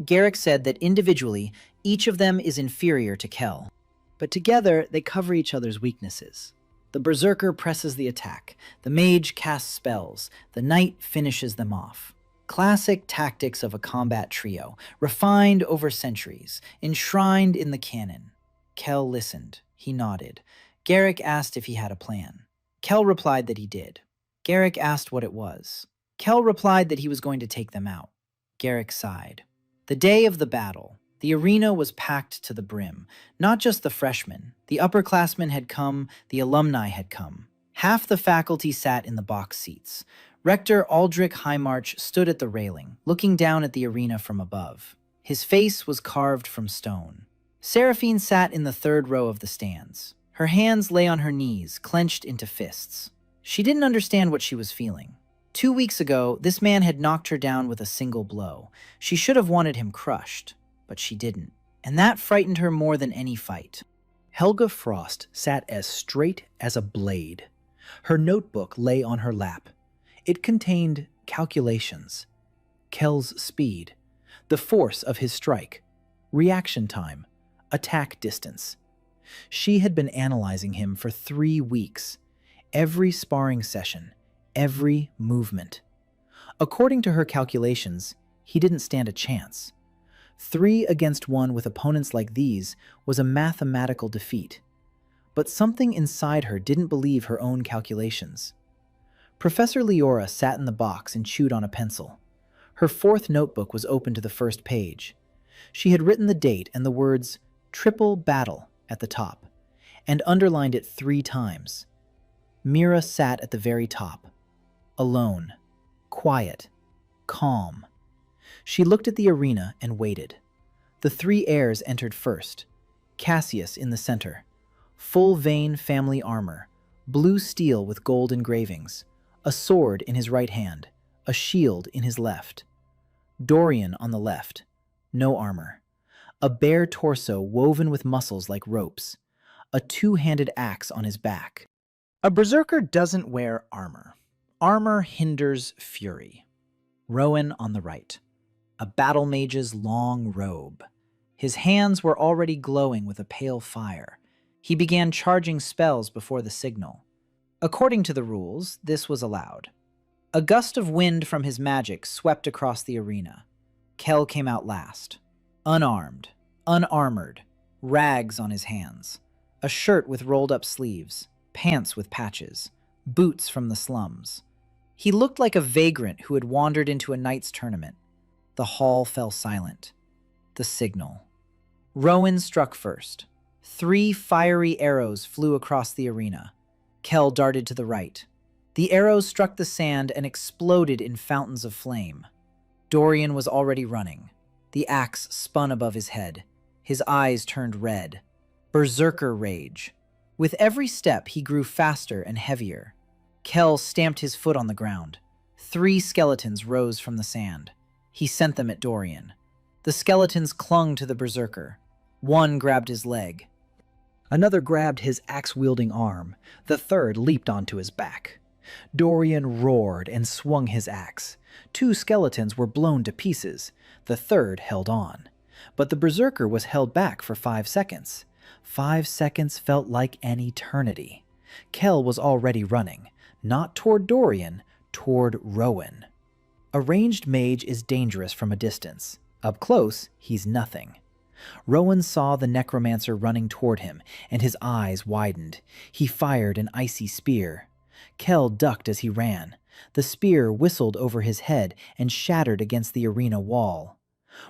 Garrick said that individually, each of them is inferior to Kel, but together they cover each other's weaknesses. The berserker presses the attack, the mage casts spells, the knight finishes them off. Classic tactics of a combat trio, refined over centuries, enshrined in the canon. Kel listened. He nodded. Garrick asked if he had a plan. Kel replied that he did. Garrick asked what it was. Kel replied that he was going to take them out. Garrick sighed. The day of the battle, the arena was packed to the brim. Not just the freshmen. The upperclassmen had come, the alumni had come. Half the faculty sat in the box seats. Rector Aldrich Highmarch stood at the railing, looking down at the arena from above. His face was carved from stone. Seraphine sat in the 3rd row of the stands. Her hands lay on her knees, clenched into fists. She didn't understand what she was feeling. 2 weeks ago, this man had knocked her down with a single blow. She should have wanted him crushed, but she didn't. And that frightened her more than any fight. Helga Frost sat as straight as a blade. Her notebook lay on her lap. It contained calculations. Kel's speed, the force of his strike, reaction time, attack distance. She had been analyzing him for 3 weeks. Every sparring session, every movement. According to her calculations, he didn't stand a chance. 3 against 1 with opponents like these was a mathematical defeat. But something inside her didn't believe her own calculations. Professor Leora sat in the box and chewed on a pencil. Her 4th notebook was open to the first page. She had written the date and the words "triple battle" at the top, and underlined it 3 times. Mira sat at the very top, alone, quiet, calm. She looked at the arena and waited. The 3 heirs entered first. Cassius in the center, full vein family armor, blue steel with gold engravings, a sword in his right hand, a shield in his left. Dorian on the left, no armor, a bare torso woven with muscles like ropes, a 2-handed axe on his back. A berserker doesn't wear armor. Armor hinders fury. Rowan on the right, a battle mage's long robe. His hands were already glowing with a pale fire. He began charging spells before the signal. According to the rules, this was allowed. A gust of wind from his magic swept across the arena. Kel came out last, unarmed, unarmored, rags on his hands, a shirt with rolled-up sleeves, pants with patches, boots from the slums. He looked like a vagrant who had wandered into a knight's tournament. The hall fell silent. The signal. Rowan struck first. 3 fiery arrows flew across the arena. Kel darted to the right. The arrows struck the sand and exploded in fountains of flame. Dorian was already running. The axe spun above his head. His eyes turned red. Berserker rage. With every step, he grew faster and heavier. Kel stamped his foot on the ground. 3 skeletons rose from the sand. He sent them at Dorian. The skeletons clung to the berserker. One grabbed his leg. Another grabbed his axe-wielding arm. The third leaped onto his back. Dorian roared and swung his axe. 2 skeletons were blown to pieces. The third held on. But the berserker was held back for 5 seconds. 5 seconds felt like an eternity. Kel was already running, not toward Dorian, toward Rowan. A ranged mage is dangerous from a distance. Up close, he's nothing. Rowan saw the necromancer running toward him, and his eyes widened. He fired an icy spear. Kel ducked as he ran. The spear whistled over his head and shattered against the arena wall.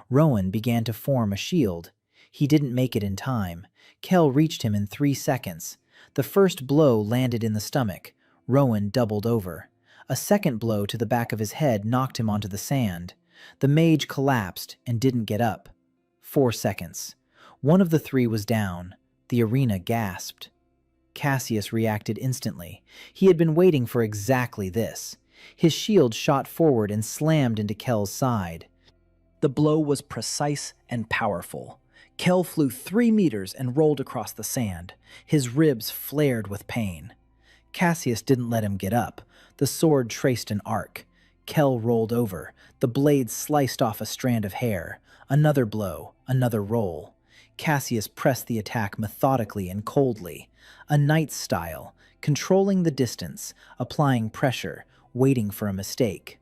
Rowan began to form a shield. He didn't make it in time. Kel reached him in 3 seconds. The first blow landed in the stomach. Rowan doubled over. A second blow to the back of his head knocked him onto the sand. The mage collapsed and didn't get up. 4 seconds. One of the 3 was down. The arena gasped. Cassius reacted instantly. He had been waiting for exactly this. His shield shot forward and slammed into Kel's side. The blow was precise and powerful. Kel flew 3 meters and rolled across the sand. His ribs flared with pain. Cassius didn't let him get up. The sword traced an arc. Kel rolled over. The blade sliced off a strand of hair. Another blow, another roll. Cassius pressed the attack methodically and coldly, a knight's style, controlling the distance, applying pressure, waiting for a mistake.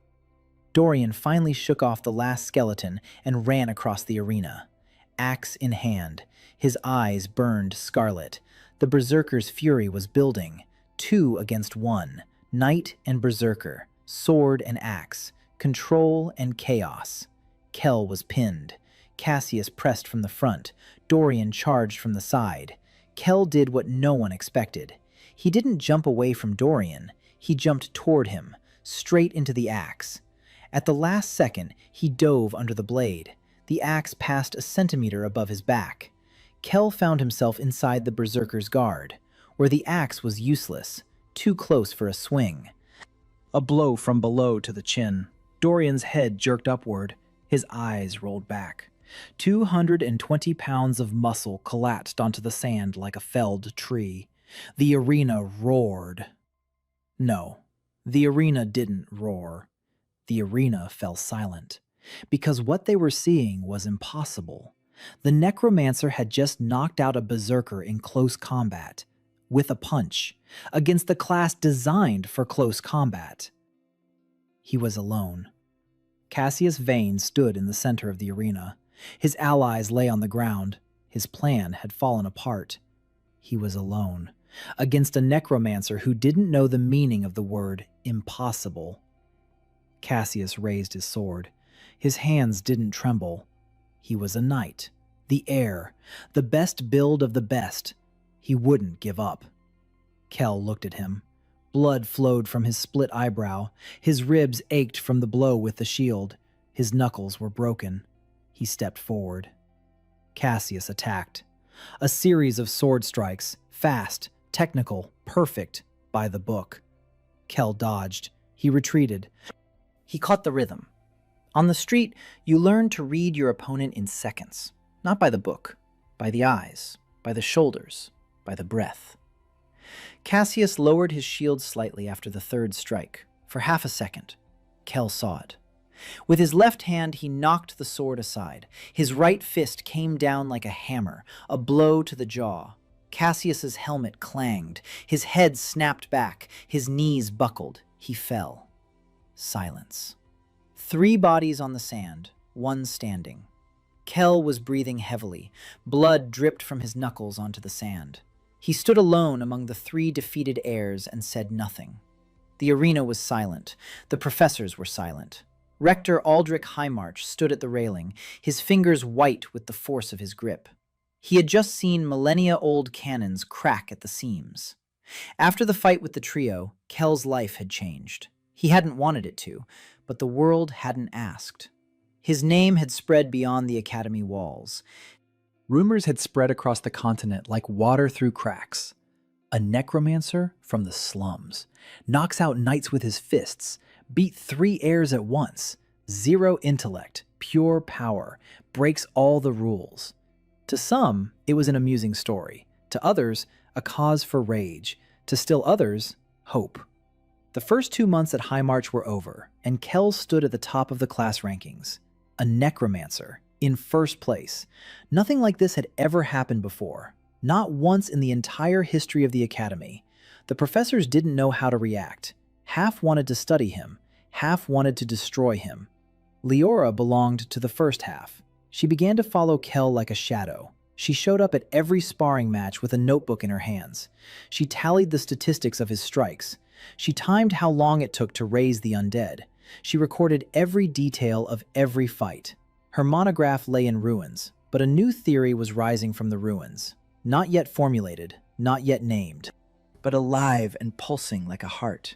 Dorian finally shook off the last skeleton and ran across the arena, axe in hand. His eyes burned scarlet. The berserker's fury was building. 2 against 1, knight and berserker, sword and axe, control and chaos. Kel was pinned. Cassius pressed from the front. Dorian charged from the side. Kel did what no one expected. He didn't jump away from Dorian. He jumped toward him, straight into the axe. At the last second, he dove under the blade. The axe passed a centimeter above his back. Kel found himself inside the berserker's guard, where the axe was useless, too close for a swing. A blow from below to the chin. Dorian's head jerked upward. His eyes rolled back. 220 pounds of muscle collapsed onto the sand like a felled tree. The arena roared. No, the arena didn't roar. The arena fell silent, because what they were seeing was impossible. The Necromancer had just knocked out a berserker in close combat, with a punch, against the class designed for close combat. He was alone. Cassius Vane stood in the center of the arena. His allies lay on the ground. His plan had fallen apart. He was alone, against a necromancer who didn't know the meaning of the word impossible. Cassius raised his sword. His hands didn't tremble. He was a knight, the heir, the best build of the best. He wouldn't give up. Kell looked at him. Blood flowed from his split eyebrow. His ribs ached from the blow with the shield. His knuckles were broken. He stepped forward. Cassius attacked. A series of sword strikes, fast, technical, perfect, by the book. Kell dodged. He retreated. He caught the rhythm. On the street, you learn to read your opponent in seconds. Not by the book, by the eyes, by the shoulders, by the breath. Cassius lowered his shield slightly after the third strike. For half a second, Kell saw it. With his left hand, he knocked the sword aside. His right fist came down like a hammer, a blow to the jaw. Cassius's helmet clanged. His head snapped back. His knees buckled. He fell. Silence. 3 bodies on the sand, 1 standing. Kell was breathing heavily. Blood dripped from his knuckles onto the sand. He stood alone among the 3 defeated heirs and said nothing. The arena was silent. The professors were silent. Rector Aldrich Highmarch stood at the railing, his fingers white with the force of his grip. He had just seen millennia-old cannons crack at the seams. After the fight with the trio, Kell's life had changed. He hadn't wanted it to, but the world hadn't asked. His name had spread beyond the academy walls. Rumors had spread across the continent like water through cracks. A necromancer from the slums. Knocks out knights with his fists. Beat 3 heirs at once. 0 intellect. Pure power. Breaks all the rules. To some, it was an amusing story. To others, a cause for rage. To still others, hope. The first 2 months at High March were over, and Kell stood at the top of the class rankings. A necromancer. In first place. Nothing like this had ever happened before. Not once in the entire history of the academy. The professors didn't know how to react. Half wanted to study him. Half wanted to destroy him. Leora belonged to the first half. She began to follow Kell like a shadow. She showed up at every sparring match with a notebook in her hands. She tallied the statistics of his strikes. She timed how long it took to raise the undead. She recorded every detail of every fight. Her monograph lay in ruins, but a new theory was rising from the ruins. Not yet formulated, not yet named, but alive and pulsing like a heart.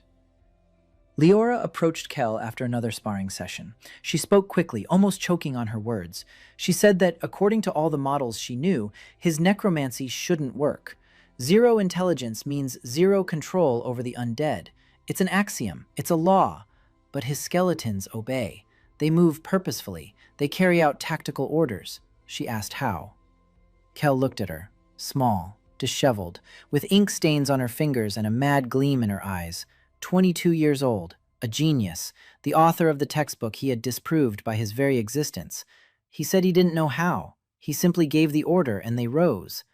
Leora approached Kell after another sparring session. She spoke quickly, almost choking on her words. She said that, according to all the models she knew, his necromancy shouldn't work. 0 intelligence means 0 control over the undead. It's an axiom. It's a law. But his skeletons obey. They move purposefully. They carry out tactical orders. She asked how. Kell looked at her, small, disheveled, with ink stains on her fingers and a mad gleam in her eyes. 22 years old, a genius, the author of the textbook he had disproved by his very existence. He said he didn't know how. He simply gave the order and they rose.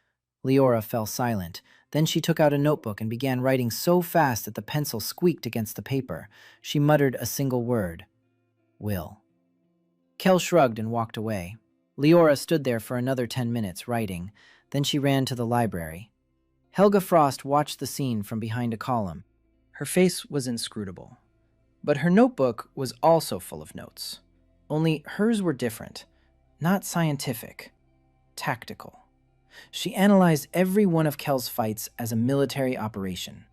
Leora fell silent. Then she took out a notebook and began writing so fast that the pencil squeaked against the paper. She muttered a single word. Will. Kell shrugged and walked away. Leora stood there for another 10 minutes, writing. Then she ran to the library. Helga Frost watched the scene from behind a column. Her face was inscrutable. But her notebook was also full of notes. Only hers were different. Not scientific. Tactical. She analyzed every one of Kell's fights as a military operation.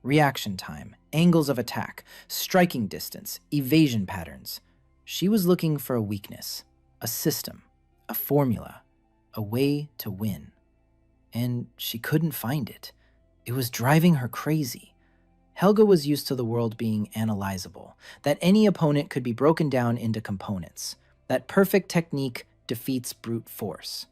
Reaction time, angles of attack, striking distance, evasion patterns. She was looking for a weakness, a system, a formula, a way to win. And she couldn't find it. It was driving her crazy. Helga was used to the world being analyzable, that any opponent could be broken down into components, that perfect technique defeats brute force.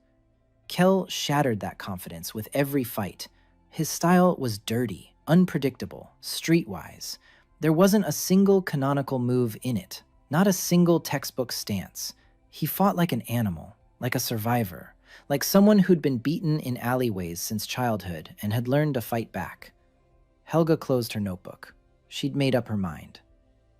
Kell shattered that confidence with every fight. His style was dirty, unpredictable, streetwise. There wasn't a single canonical move in it, not a single textbook stance. He fought like an animal, like a survivor, like someone who'd been beaten in alleyways since childhood and had learned to fight back. Helga closed her notebook. She'd made up her mind.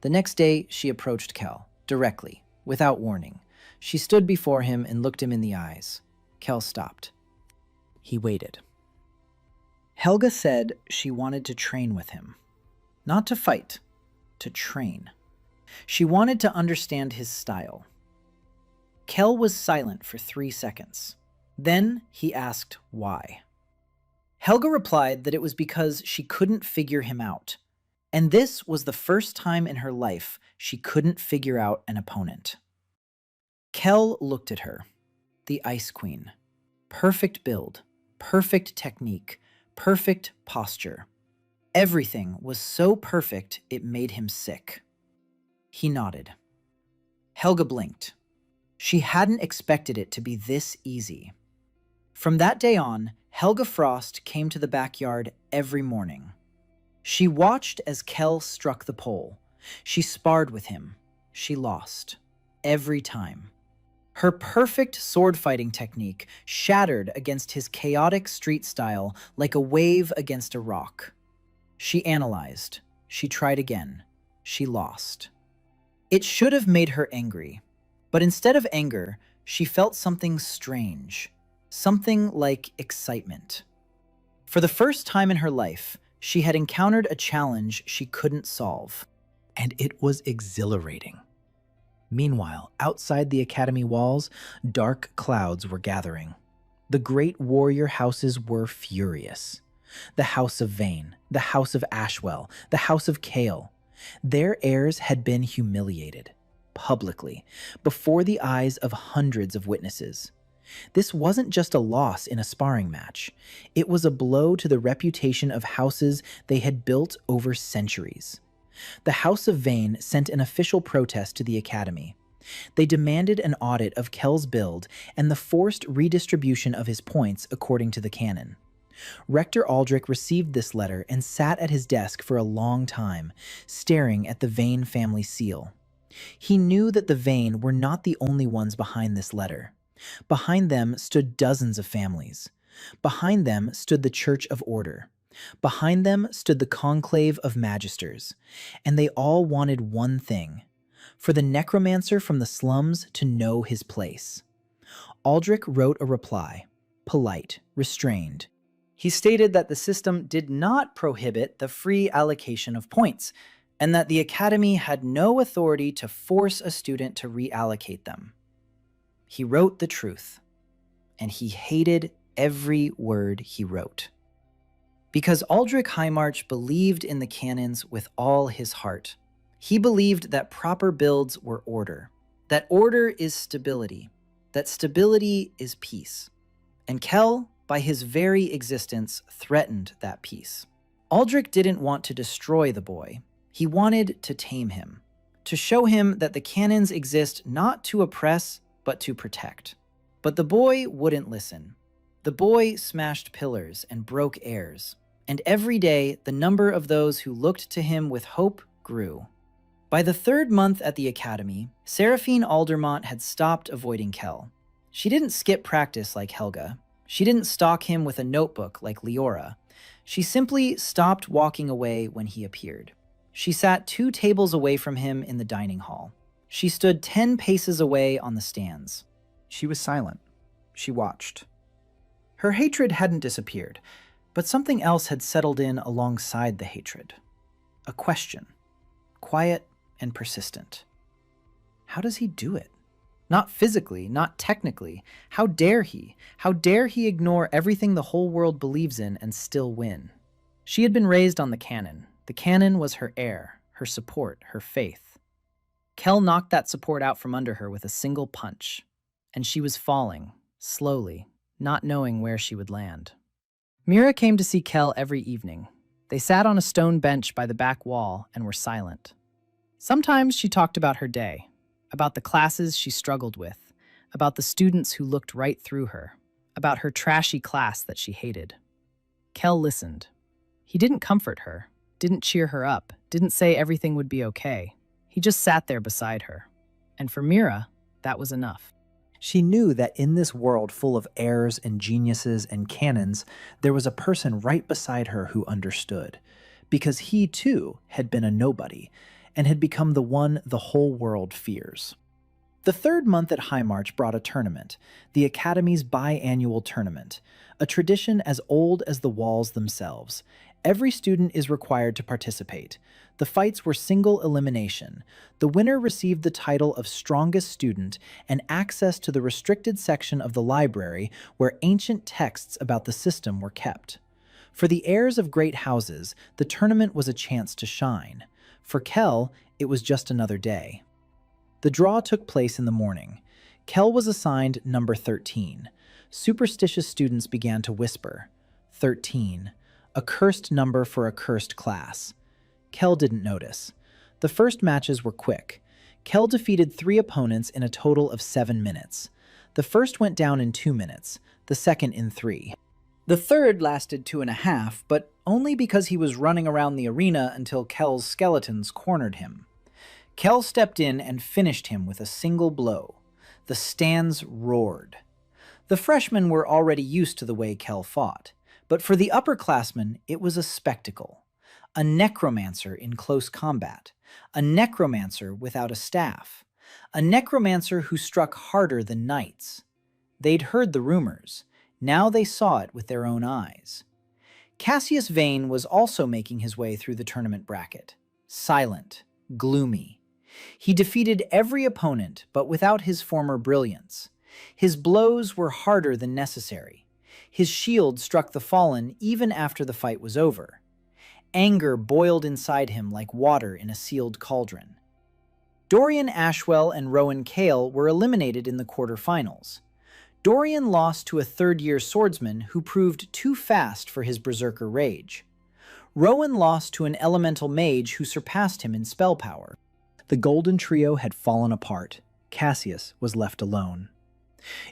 The next day, she approached Kel, directly, without warning. She stood before him and looked him in the eyes. Kel stopped. He waited. Helga said she wanted to train with him. Not to fight, to train. She wanted to understand his style. Kel was silent for 3 seconds. Then he asked why. Helga replied that it was because she couldn't figure him out. And this was the first time in her life she couldn't figure out an opponent. Kel looked at her. The Ice Queen. Perfect build, perfect technique, perfect posture. Everything was so perfect it made him sick. He nodded. Helga blinked. She hadn't expected it to be this easy. From that day on, Helga Frost came to the backyard every morning. She watched as Kel struck the pole. She sparred with him. She lost. Every time. Her perfect sword-fighting technique shattered against his chaotic street style like a wave against a rock. She analyzed. She tried again. She lost. It should have made her angry, but instead of anger, she felt something strange, something like excitement. For the first time in her life, she had encountered a challenge she couldn't solve, and it was exhilarating. Meanwhile, outside the academy walls, dark clouds were gathering. The great warrior houses were furious. The House of Vane, the House of Ashwell, the House of Kale. Their heirs had been humiliated, publicly, before the eyes of hundreds of witnesses. This wasn't just a loss in a sparring match. It was a blow to the reputation of houses they had built over centuries. The House of Vane sent an official protest to the Academy. They demanded an audit of Kel's build and the forced redistribution of his points according to the canon. Rector Aldrich received this letter and sat at his desk for a long time, staring at the Vane family seal. He knew that the Vane were not the only ones behind this letter. Behind them stood dozens of families. Behind them stood the Church of Order. Behind them stood the Conclave of Magisters, and they all wanted one thing: for the Necromancer from the slums to know his place. Aldrich wrote a reply, polite, restrained. He stated that the system did not prohibit the free allocation of points, and that the Academy had no authority to force a student to reallocate them. He wrote the truth, and he hated every word he wrote. Because Aldrich Highmarch believed in the canons with all his heart. He believed that proper builds were order, that order is stability, that stability is peace. And Kel, by his very existence, threatened that peace. Aldrich didn't want to destroy the boy. He wanted to tame him, to show him that the canons exist not to oppress, but to protect. But the boy wouldn't listen. The boy smashed pillars and broke airs. And every day, the number of those who looked to him with hope grew. By the 3rd month at the Academy, Seraphine Aldermont had stopped avoiding Kel. She didn't skip practice like Helga. She didn't stalk him with a notebook like Leora. She simply stopped walking away when he appeared. She sat 2 tables away from him in the dining hall. She stood 10 paces away on the stands. She was silent. She watched. Her hatred hadn't disappeared, but something else had settled in alongside the hatred. A question. Quiet and persistent. How does he do it? Not physically, not technically. How dare he? How dare he ignore everything the whole world believes in and still win? She had been raised on the canon. The canon was her air, her support, her faith. Kel knocked that support out from under her with a single punch, and she was falling, slowly, not knowing where she would land. Mira came to see Kel every evening. They sat on a stone bench by the back wall and were silent. Sometimes she talked about her day, about the classes she struggled with, about the students who looked right through her, about her trashy class that she hated. Kel listened. He didn't comfort her, didn't cheer her up, didn't say everything would be okay. He just sat there beside her. And for Mira, that was enough. She knew that in this world full of heirs and geniuses and canons, there was a person right beside her who understood, because he too had been a nobody, and had become the one the whole world fears. The third month at High March brought a tournament, the Academy's biannual tournament, a tradition as old as the walls themselves. Every student is required to participate. The fights were single elimination. The winner received the title of strongest student and access to the restricted section of the library where ancient texts about the system were kept. For the heirs of great houses, the tournament was a chance to shine. For Kel, it was just another day. The draw took place in the morning. Kel was assigned number 13. Superstitious students began to whisper, 13, a cursed number for a cursed class. Kel didn't notice. The first matches were quick. Kel defeated 3 opponents in a total of 7 minutes. The first went down in 2 minutes, the second in 3. The third lasted 2.5, but only because he was running around the arena until Kel's skeletons cornered him. Kel stepped in and finished him with a single blow. The stands roared. The freshmen were already used to the way Kel fought, but for the upperclassmen it was a spectacle. A necromancer in close combat, a necromancer without a staff, a necromancer who struck harder than knights. They'd heard the rumors. Now they saw it with their own eyes. Cassius Vane was also making his way through the tournament bracket. Silent, gloomy. He defeated every opponent, but without his former brilliance. His blows were harder than necessary. His shield struck the fallen even after the fight was over. Anger boiled inside him like water in a sealed cauldron. Dorian Ashwell and Rowan Cale were eliminated in the quarterfinals. Dorian lost to a third-year swordsman who proved too fast for his berserker rage. Rowan lost to an elemental mage who surpassed him in spell power. The Golden Trio had fallen apart. Cassius was left alone.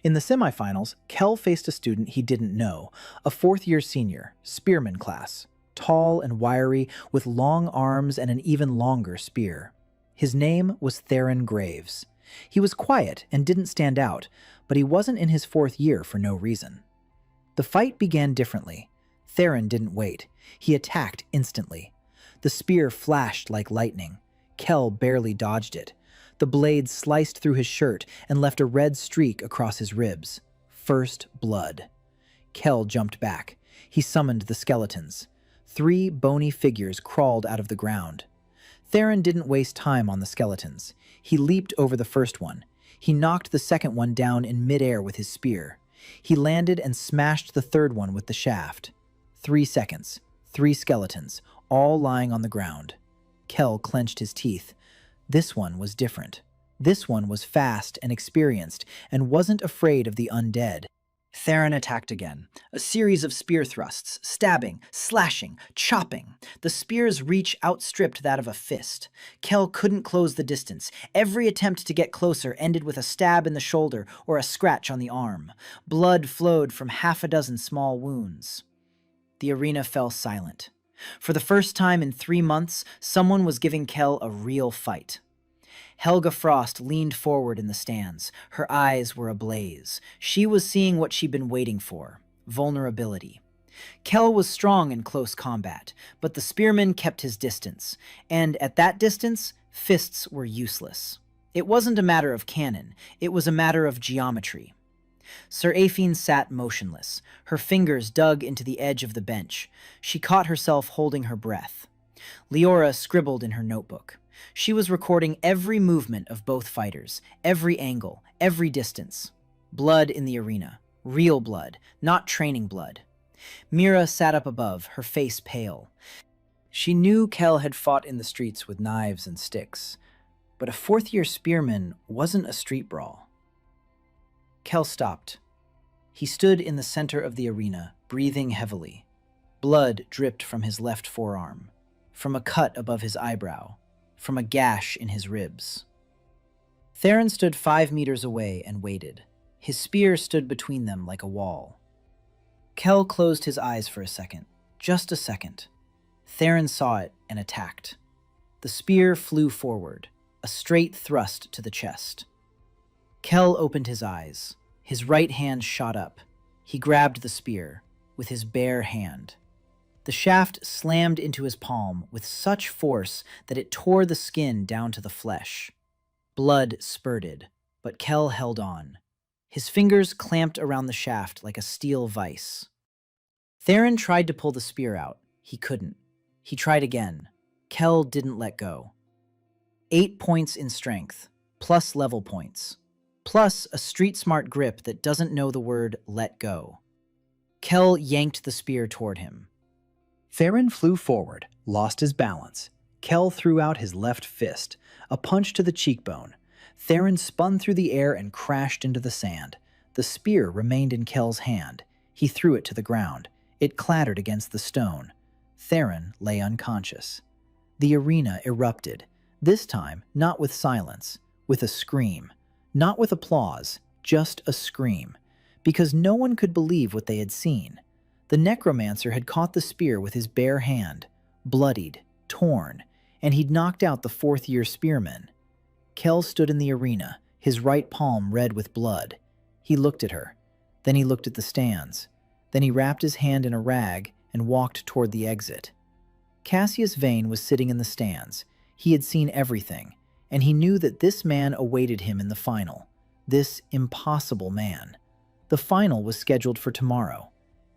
In the semifinals, Kel faced a student he didn't know, a fourth-year senior, spearman class, tall and wiry, with long arms and an even longer spear. His name was Theron Graves. He was quiet and didn't stand out, but he wasn't in his 4th year for no reason. The fight began differently. Theron didn't wait. He attacked instantly. The spear flashed like lightning. Kel barely dodged it. The blade sliced through his shirt and left a red streak across his ribs. First blood. Kel jumped back. He summoned the skeletons. 3 bony figures crawled out of the ground. Theron didn't waste time on the skeletons. He leaped over the first one. He knocked the second one down in midair with his spear. He landed and smashed the third one with the shaft. 3 seconds. 3 skeletons, all lying on the ground. Kel clenched his teeth. This one was different. This one was fast and experienced and wasn't afraid of the undead. Theron attacked again. A series of spear thrusts, stabbing, slashing, chopping. The spear's reach outstripped that of a fist. Kel couldn't close the distance. Every attempt to get closer ended with a stab in the shoulder or a scratch on the arm. Blood flowed from 6 small wounds. The arena fell silent. For the first time in 3 months, someone was giving Kel a real fight. Helga Frost leaned forward in the stands. Her eyes were ablaze. She was seeing what she'd been waiting for: vulnerability. Kel was strong in close combat, but the spearman kept his distance, and at that distance, fists were useless. It wasn't a matter of cannon, it was a matter of geometry. Sir Aphine sat motionless. Her fingers dug into the edge of the bench. She caught herself holding her breath. Leora scribbled in her notebook. She was recording every movement of both fighters, every angle, every distance. Blood in the arena. Real blood, not training blood. Mira sat up above, her face pale. She knew Kel had fought in the streets with knives and sticks, but a 4th-year spearman wasn't a street brawl. Kel stopped. He stood in the center of the arena, breathing heavily. Blood dripped from his left forearm, from a cut above his eyebrow, from a gash in his ribs. Theron stood 5 meters away and waited. His spear stood between them like a wall. Kel closed his eyes for a second, just a second. Theron saw it and attacked. The spear flew forward, a straight thrust to the chest. Kel opened his eyes. His right hand shot up. He grabbed the spear with his bare hand. The shaft slammed into his palm with such force that it tore the skin down to the flesh. Blood spurted, but Kel held on. His fingers clamped around the shaft like a steel vise. Theron tried to pull the spear out. He couldn't. He tried again. Kel didn't let go. 8 points in strength, plus level points, plus a street-smart grip that doesn't know the word let go. Kel yanked the spear toward him. Theron flew forward, lost his balance. Kel threw out his left fist, a punch to the cheekbone. Theron spun through the air and crashed into the sand. The spear remained in Kel's hand. He threw it to the ground. It clattered against the stone. Theron lay unconscious. The arena erupted, this time not with silence, with a scream. Not with applause, just a scream, because no one could believe what they had seen. The Necromancer had caught the spear with his bare hand, bloodied, torn, and he'd knocked out the fourth-year spearman. Kel stood in the arena, his right palm red with blood. He looked at her. Then he looked at the stands. Then he wrapped his hand in a rag and walked toward the exit. Cassius Vane was sitting in the stands. He had seen everything, and he knew that this man awaited him in the final. This impossible man. The final was scheduled for tomorrow.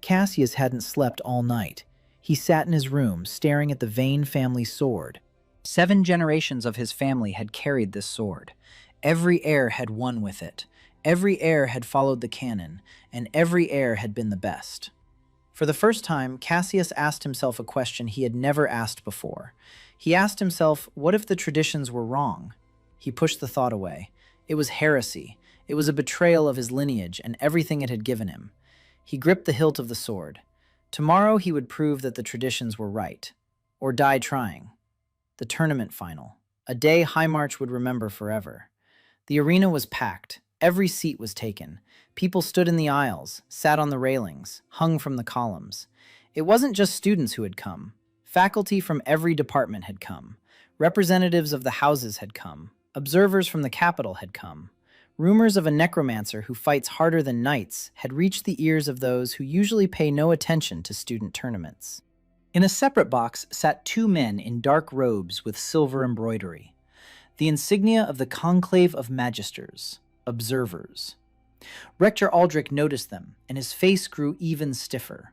Cassius hadn't slept all night. He sat in his room, staring at the Vane family sword. 7 generations of his family had carried this sword. Every heir had won with it. Every heir had followed the canon, and every heir had been the best. For the first time, Cassius asked himself a question he had never asked before. He asked himself, what if the traditions were wrong? He pushed the thought away. It was heresy. It was a betrayal of his lineage and everything it had given him. He gripped the hilt of the sword. Tomorrow he would prove that the traditions were right. Or die trying. The tournament final. A day High March would remember forever. The arena was packed. Every seat was taken. People stood in the aisles, sat on the railings, hung from the columns. It wasn't just students who had come. Faculty from every department had come. Representatives of the houses had come. Observers from the capital had come. Rumors of a necromancer who fights harder than knights had reached the ears of those who usually pay no attention to student tournaments. In a separate box sat 2 men in dark robes with silver embroidery, the insignia of the Conclave of Magisters, observers. Rector Aldrich noticed them, and his face grew even stiffer.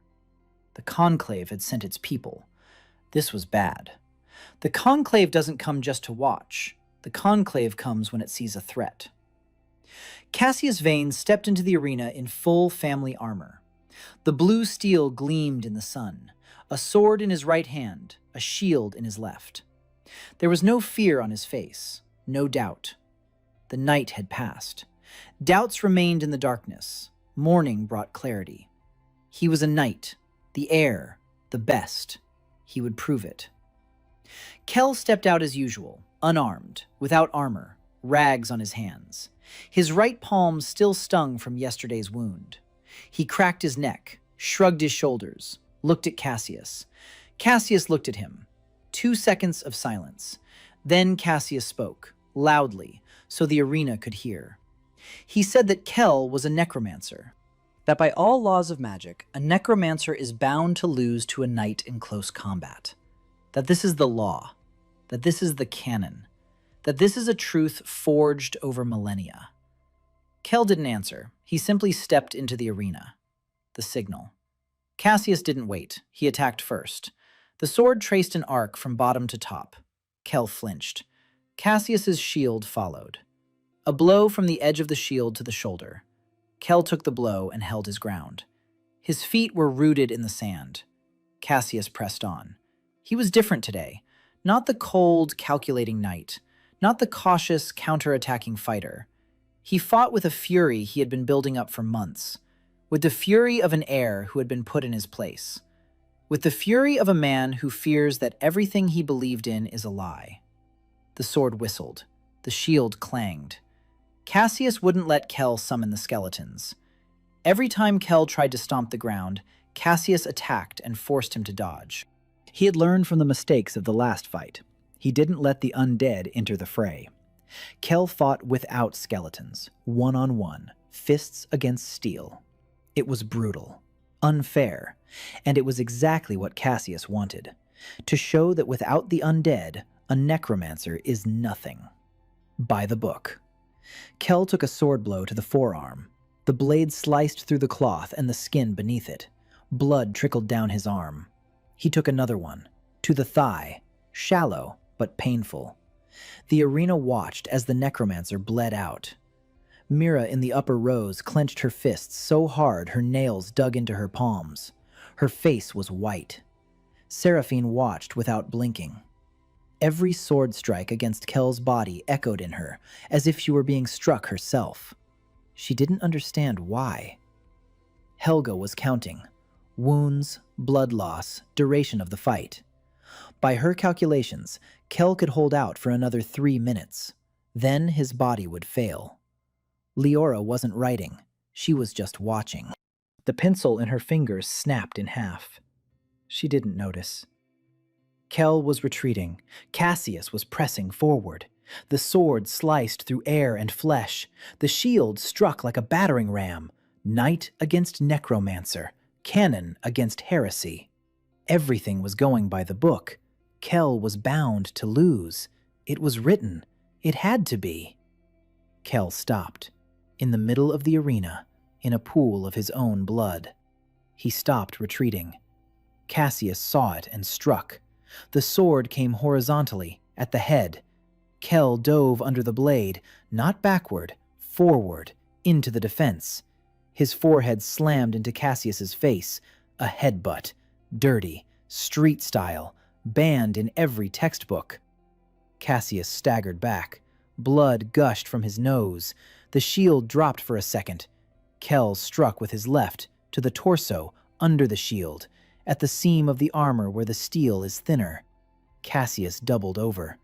The Conclave had sent its people. This was bad. The Conclave doesn't come just to watch. The Conclave comes when it sees a threat. Cassius Vane stepped into the arena in full family armor. The blue steel gleamed in the sun, a sword in his right hand, a shield in his left. There was no fear on his face, no doubt. The night had passed. Doubts remained in the darkness. Morning brought clarity. He was a knight, the heir, the best. He would prove it. Kel stepped out as usual, unarmed, without armor, rags on his hands. His right palm still stung from yesterday's wound. He cracked his neck, shrugged his shoulders, looked at Cassius. Cassius looked at him. 2 seconds of silence. Then Cassius spoke, loudly, so the arena could hear. He said that Kel was a necromancer, that by all laws of magic, a necromancer is bound to lose to a knight in close combat, that this is the law, that this is the canon, that this is a truth forged over millennia. Kel didn't answer. He simply stepped into the arena. The signal. Cassius didn't wait. He attacked first. The sword traced an arc from bottom to top. Kel flinched. Cassius's shield followed. A blow from the edge of the shield to the shoulder. Kel took the blow and held his ground. His feet were rooted in the sand. Cassius pressed on. He was different today. Not the cold, calculating knight. Not the cautious, counter-attacking fighter. He fought with a fury he had been building up for months. With the fury of an heir who had been put in his place. With the fury of a man who fears that everything he believed in is a lie. The sword whistled. The shield clanged. Cassius wouldn't let Kel summon the skeletons. Every time Kel tried to stomp the ground, Cassius attacked and forced him to dodge. He had learned from the mistakes of the last fight. He didn't let the undead enter the fray. Kel fought without skeletons, one-on-one, fists against steel. It was brutal. Unfair, and it was exactly what Cassius wanted, to show that without the undead, a necromancer is nothing. By the book. Kel took a sword blow to the forearm. The blade sliced through the cloth and the skin beneath it. Blood trickled down his arm. He took another one, to the thigh, shallow but painful. The arena watched as the necromancer bled out. Mira in the upper rows clenched her fists so hard her nails dug into her palms. Her face was white. Seraphine watched without blinking. Every sword strike against Kel's body echoed in her, as if she were being struck herself. She didn't understand why. Helga was counting. Wounds, blood loss, duration of the fight. By her calculations, Kel could hold out for another 3 minutes. Then his body would fail. Leora wasn't writing. She was just watching. The pencil in her fingers snapped in half. She didn't notice. Kel was retreating. Cassius was pressing forward. The sword sliced through air and flesh. The shield struck like a battering ram. Knight against necromancer. Canon against heresy. Everything was going by the book. Kel was bound to lose. It was written. It had to be. Kel stopped. In the middle of the arena, in a pool of his own blood. He stopped retreating. Cassius saw it and struck. The sword came horizontally, at the head. Kel dove under the blade, not backward, forward, into the defense. His forehead slammed into Cassius's face, a headbutt, dirty, street style, banned in every textbook. Cassius staggered back. Blood gushed from his nose. The shield dropped for a second. Kel struck with his left, to the torso, under the shield, at the seam of the armor where the steel is thinner. Cassius doubled over.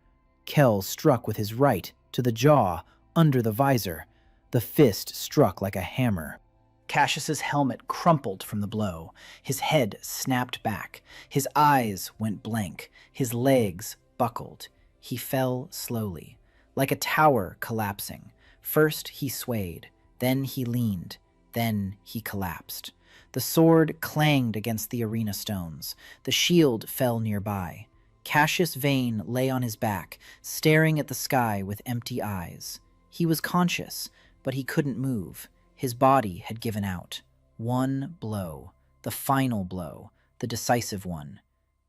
Kel struck with his right, to the jaw, under the visor. The fist struck like a hammer. Cassius's helmet crumpled from the blow. His head snapped back. His eyes went blank. His legs buckled. He fell slowly, like a tower collapsing. First he swayed, then he leaned, then he collapsed. The sword clanged against the arena stones. The shield fell nearby. Cassius Vane lay on his back, staring at the sky with empty eyes. He was conscious, but he couldn't move. His body had given out. One blow, the final blow, the decisive one.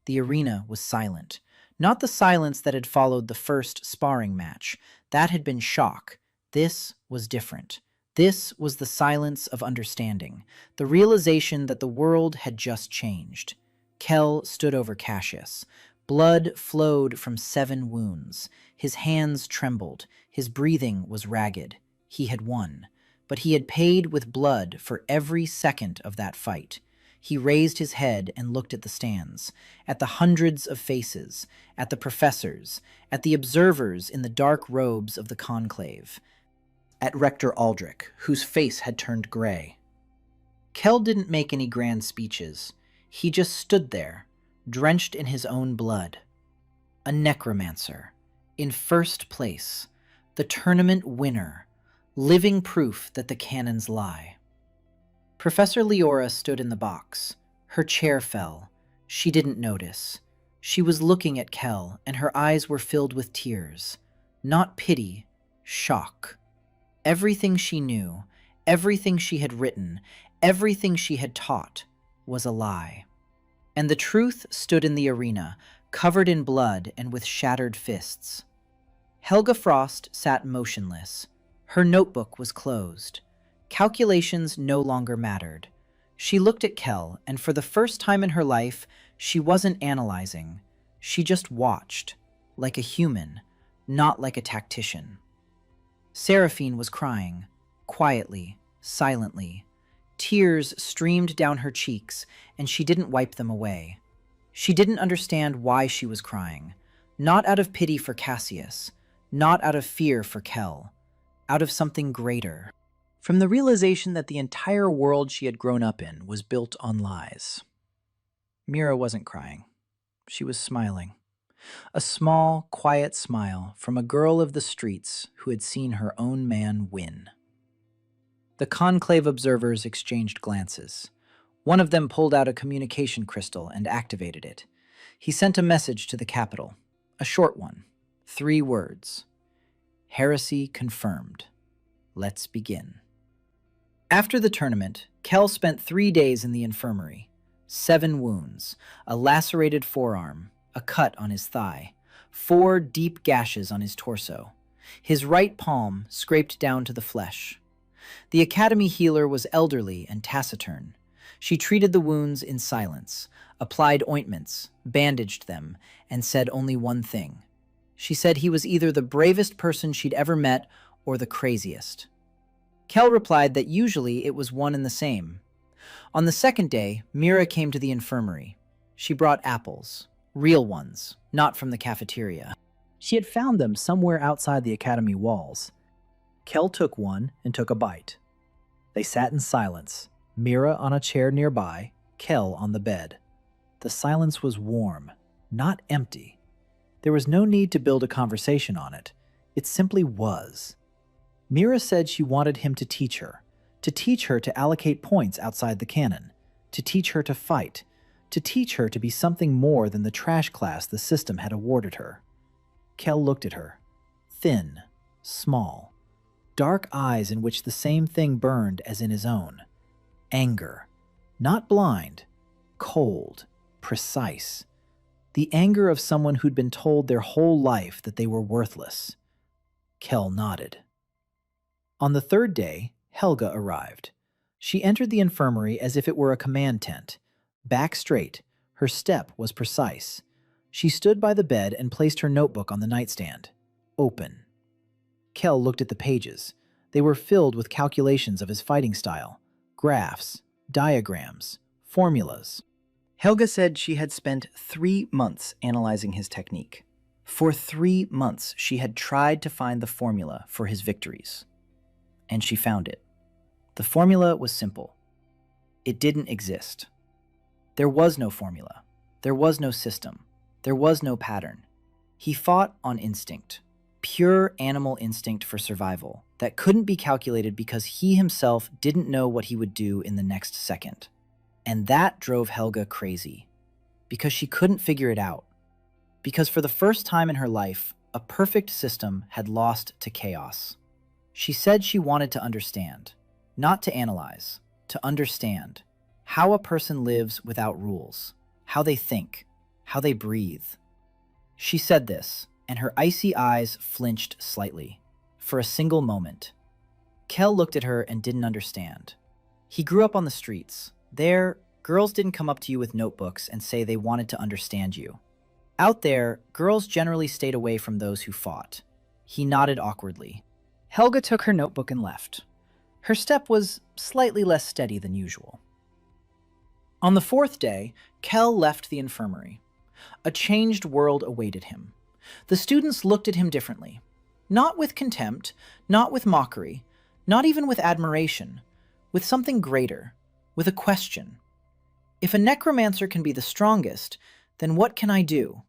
The arena was silent. Not the silence that had followed the first sparring match. That had been shock. This was different. This was the silence of understanding, the realization that the world had just changed. Kel stood over Cassius. Blood flowed from 7 wounds. His hands trembled. His breathing was ragged. He had won. But he had paid with blood for every second of that fight. He raised his head and looked at the stands, at the hundreds of faces, at the professors, at the observers in the dark robes of the conclave, at Rector Aldrich, whose face had turned gray. Kel didn't make any grand speeches. He just stood there, drenched in his own blood. A necromancer, in first place, the tournament winner, living proof that the canons lie. Professor Leora stood in the box. Her chair fell. She didn't notice. She was looking at Kel, and her eyes were filled with tears. Not pity, shock. Everything she knew, everything she had written, everything she had taught, was a lie. And the truth stood in the arena, covered in blood and with shattered fists. Helga Frost sat motionless. Her notebook was closed. Calculations no longer mattered. She looked at Kel, and for the first time in her life, she wasn't analyzing. She just watched, like a human, not like a tactician. Seraphine was crying, quietly, silently. Tears streamed down her cheeks, and she didn't wipe them away. She didn't understand why she was crying, not out of pity for Cassius, not out of fear for Kel, out of something greater. From the realization that the entire world she had grown up in was built on lies. Mira wasn't crying. She was smiling. A small, quiet smile from a girl of the streets who had seen her own man win. The conclave observers exchanged glances. One of them pulled out a communication crystal and activated it. He sent a message to the capital, a short one, 3 words. Heresy confirmed. Let's begin. After the tournament, Kel spent 3 days in the infirmary. 7 wounds, a lacerated forearm, a cut on his thigh, 4 deep gashes on his torso. His right palm scraped down to the flesh. The academy healer was elderly and taciturn. She treated the wounds in silence, applied ointments, bandaged them, and said only one thing. She said he was either the bravest person she'd ever met or the craziest. Kel replied that usually it was one and the same. On the second day, Mira came to the infirmary. She brought apples, real ones, not from the cafeteria. She had found them somewhere outside the academy walls. Kel took one and took a bite. They sat in silence, Mira on a chair nearby, Kel on the bed. The silence was warm, not empty. There was no need to build a conversation on it. It simply was. Mira said she wanted him to teach her to allocate points outside the canon, to teach her to fight, to teach her to be something more than the trash class the system had awarded her. Kel looked at her. Thin, small, dark eyes in which the same thing burned as in his own. Anger. Not blind. Cold. Precise. The anger of someone who'd been told their whole life that they were worthless. Kel nodded. On the third day, Helga arrived. She entered the infirmary as if it were a command tent. Back straight, her step was precise. She stood by the bed and placed her notebook on the nightstand. Open. Kel looked at the pages. They were filled with calculations of his fighting style, graphs, diagrams, formulas. Helga said she had spent 3 months analyzing his technique. For 3 months, she had tried to find the formula for his victories. And she found it. The formula was simple. It didn't exist. There was no formula. There was no system. There was no pattern. He fought on instinct, pure animal instinct for survival that couldn't be calculated because he himself didn't know what he would do in the next second. And that drove Helga crazy, because she couldn't figure it out. Because for the first time in her life, a perfect system had lost to chaos. She said she wanted to understand, not to analyze, to understand how a person lives without rules, how they think, how they breathe. She said this, and her icy eyes flinched slightly, for a single moment. Kel looked at her and didn't understand. He grew up on the streets. There, girls didn't come up to you with notebooks and say they wanted to understand you. Out there, girls generally stayed away from those who fought. He nodded awkwardly. Helga took her notebook and left. Her step was slightly less steady than usual. On the 4th day, Kel left the infirmary. A changed world awaited him. The students looked at him differently. Not with contempt, not with mockery, not even with admiration, with something greater, with a question. If a necromancer can be the strongest, then what can I do?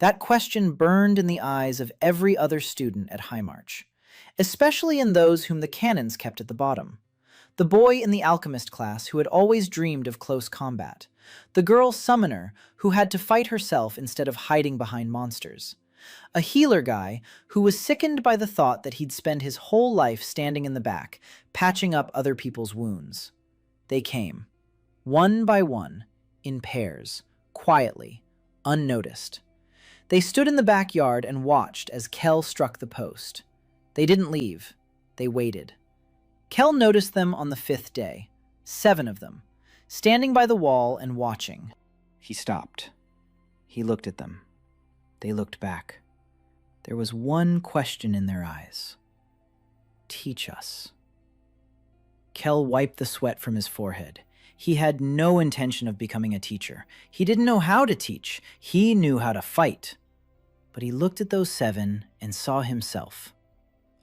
That question burned in the eyes of every other student at High March, especially in those whom the canons kept at the bottom. The boy in the alchemist class who had always dreamed of close combat. The girl summoner who had to fight herself instead of hiding behind monsters. A healer guy who was sickened by the thought that he'd spend his whole life standing in the back, patching up other people's wounds. They came, one by one, in pairs, quietly, unnoticed. They stood in the backyard and watched as Kel struck the post. They didn't leave. They waited. Kel noticed them on the 5th day, 7 of them, standing by the wall and watching. He stopped. He looked at them. They looked back. There was one question in their eyes. Teach us. Kel wiped the sweat from his forehead. He had no intention of becoming a teacher. He didn't know how to teach. He knew how to fight. But he looked at those 7 and saw himself.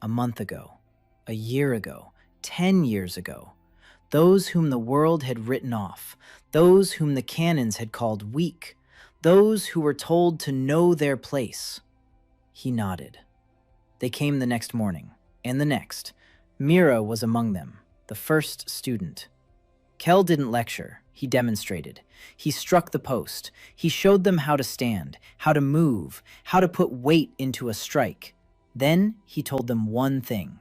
A month ago, a year ago, 10 years ago, those whom the world had written off, those whom the canons had called weak, those who were told to know their place. He nodded. They came the next morning, and the next. Mira was among them, the first student. Kel didn't lecture, he demonstrated. He struck the post. He showed them how to stand, how to move, how to put weight into a strike. Then he told them one thing.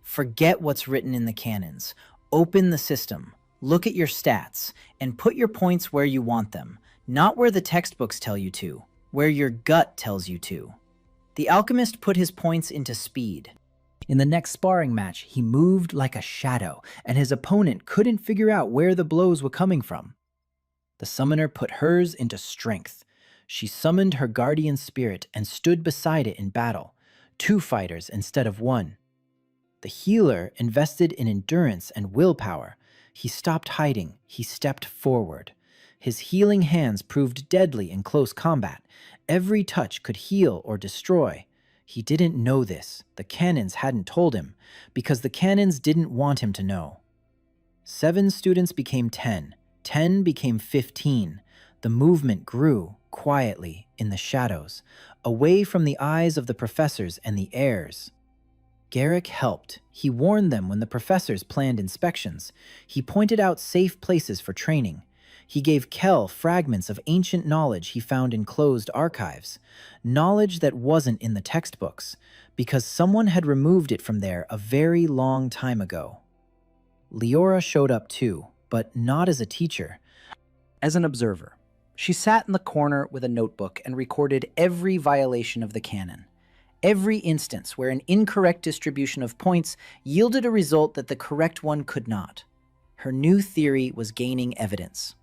Forget what's written in the canons. Open the system, look at your stats, and put your points where you want them, not where the textbooks tell you to, where your gut tells you to. The alchemist put his points into speed. In the next sparring match, he moved like a shadow, and his opponent couldn't figure out where the blows were coming from. The summoner put hers into strength. She summoned her guardian spirit and stood beside it in battle, 2 fighters instead of 1. The healer invested in endurance and willpower. He stopped hiding, he stepped forward. His healing hands proved deadly in close combat. Every touch could heal or destroy. He didn't know this. The canons hadn't told him, because the canons didn't want him to know. 7 students became 10. 10 became 15. The movement grew, quietly, in the shadows, away from the eyes of the professors and the heirs. Garrick helped. He warned them when the professors planned inspections. He pointed out safe places for training. He gave Kel fragments of ancient knowledge he found in closed archives, knowledge that wasn't in the textbooks, because someone had removed it from there a very long time ago. Leora showed up too, but not as a teacher. As an observer, she sat in the corner with a notebook and recorded every violation of the canon. Every instance where an incorrect distribution of points yielded a result that the correct one could not. Her new theory was gaining evidence.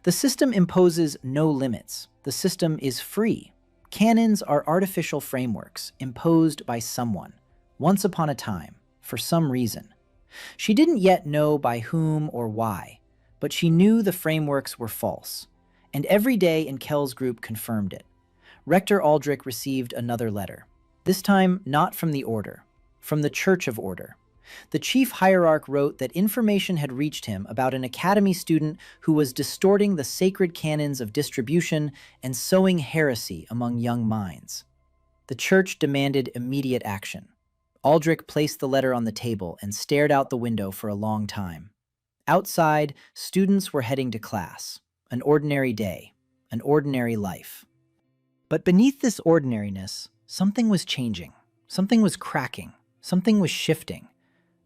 The system imposes no limits. The system is free. Canons are artificial frameworks imposed by someone, once upon a time, for some reason. She didn't yet know by whom or why, but she knew the frameworks were false, and every day in Kel's group confirmed it. Rector Aldrich received another letter, this time not from the Order, from the Church of Order. The chief hierarch wrote that information had reached him about an academy student who was distorting the sacred canons of distribution and sowing heresy among young minds. The church demanded immediate action. Aldrich placed the letter on the table and stared out the window for a long time. Outside, students were heading to class. An ordinary day, an ordinary life. But beneath this ordinariness, something was changing. Something was cracking. Something was shifting.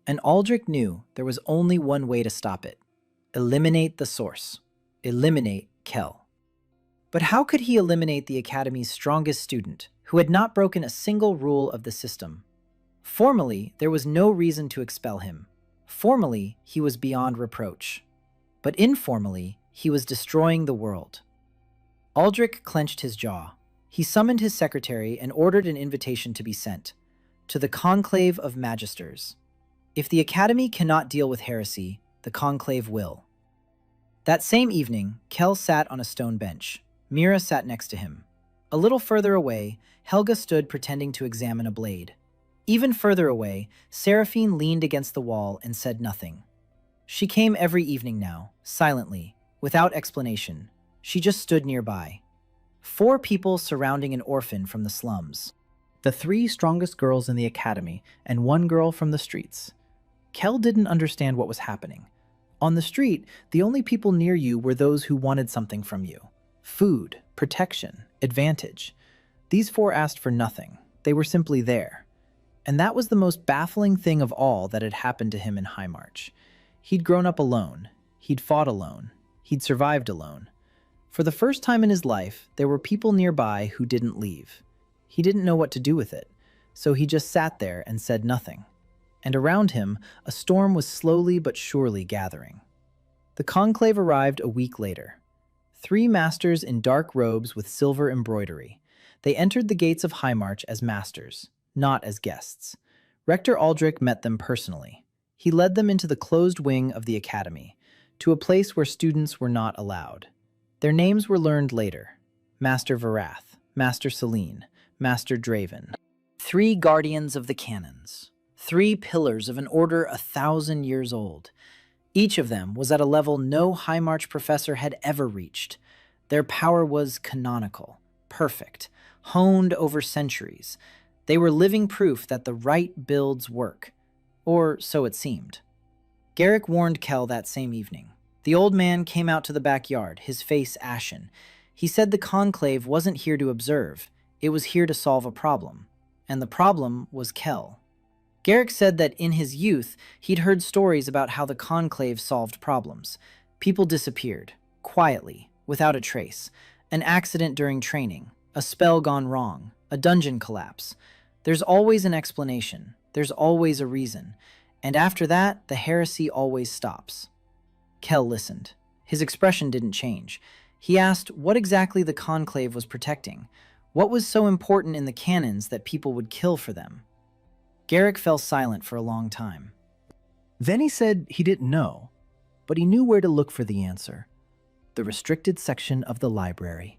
And Aldrich knew there was only one way to stop it. Eliminate the source. Eliminate Kel. But how could he eliminate the Academy's strongest student, who had not broken a single rule of the system? Formally, there was no reason to expel him. Formally, he was beyond reproach. But informally, he was destroying the world. Aldrich clenched his jaw. He summoned his secretary and ordered an invitation to be sent to the Conclave of Magisters. If the Academy cannot deal with heresy, the Conclave will. That same evening, Kel sat on a stone bench. Mira sat next to him. A little further away, Helga stood pretending to examine a blade. Even further away, Seraphine leaned against the wall and said nothing. She came every evening now, silently, without explanation. She just stood nearby. 4 people surrounding an orphan from the slums. The 3 strongest girls in the academy and 1 girl from the streets. Kel didn't understand what was happening. On the street, the only people near you were those who wanted something from you. Food, protection, advantage. These 4 asked for nothing. They were simply there. And that was the most baffling thing of all that had happened to him in High March. He'd grown up alone. He'd fought alone. He'd survived alone. For the first time in his life, there were people nearby who didn't leave. He didn't know what to do with it, so he just sat there and said nothing. And around him, a storm was slowly but surely gathering. The conclave arrived a week later. 3 masters in dark robes with silver embroidery. They entered the gates of High March as masters, not as guests. Rector Aldrich met them personally. He led them into the closed wing of the academy, to a place where students were not allowed. Their names were learned later. Master Varath, Master Celine, Master Draven. 3 guardians of the canons. 3 pillars of an order 1,000 years old. Each of them was at a level no High March professor had ever reached. Their power was canonical, perfect, honed over centuries. They were living proof that the right builds work. Or so it seemed. Garrick warned Kel that same evening. The old man came out to the backyard, his face ashen. He said the conclave wasn't here to observe, it was here to solve a problem. And the problem was Kel. Garrick said that in his youth, he'd heard stories about how the conclave solved problems. People disappeared, quietly, without a trace. An accident during training, a spell gone wrong, a dungeon collapse. There's always an explanation, there's always a reason. And after that, the heresy always stops. Kel listened. His expression didn't change. He asked what exactly the conclave was protecting. What was so important in the canons that people would kill for them? Garrick fell silent for a long time. Then he said he didn't know, but he knew where to look for the answer. The restricted section of the library.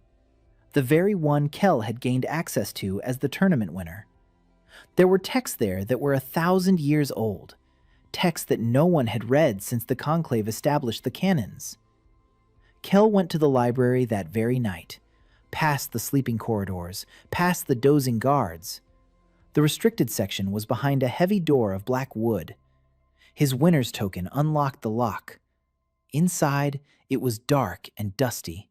The very one Kel had gained access to as the tournament winner. There were texts there that were 1,000 years old. Texts that no one had read since the conclave established the canons. Kel went to the library that very night, past the sleeping corridors, past the dozing guards. The restricted section was behind a heavy door of black wood. His winner's token unlocked the lock. Inside, it was dark and dusty.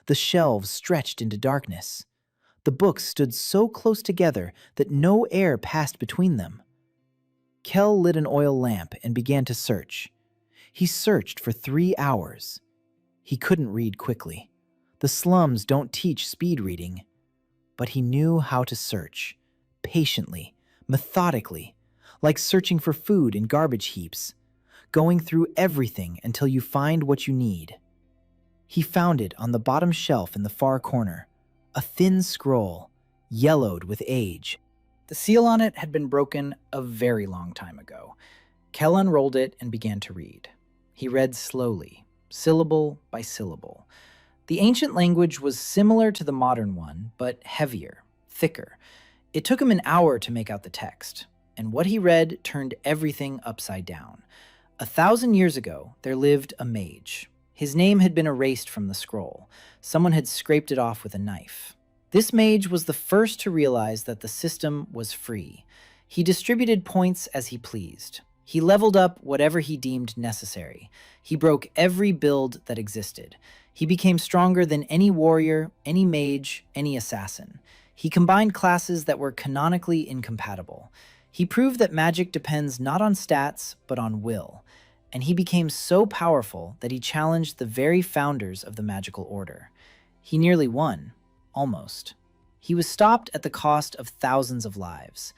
The shelves stretched into darkness. The books stood so close together that no air passed between them. Kel lit an oil lamp and began to search. He searched for 3 hours. He couldn't read quickly. The slums don't teach speed reading. But he knew how to search, patiently, methodically, like searching for food in garbage heaps, going through everything until you find what you need. He found it on the bottom shelf in the far corner, a thin scroll, yellowed with age. The seal on it had been broken a very long time ago. Kel unrolled it and began to read. He read slowly, syllable by syllable. The ancient language was similar to the modern one, but heavier, thicker. It took him an hour to make out the text, and what he read turned everything upside down. 1,000 years ago, there lived a mage. His name had been erased from the scroll. Someone had scraped it off with a knife. This mage was the first to realize that the system was free. He distributed points as he pleased. He leveled up whatever he deemed necessary. He broke every build that existed. He became stronger than any warrior, any mage, any assassin. He combined classes that were canonically incompatible. He proved that magic depends not on stats, but on will. And he became so powerful that he challenged the very founders of the magical order. He nearly won. Almost. He was stopped at the cost of thousands of lives.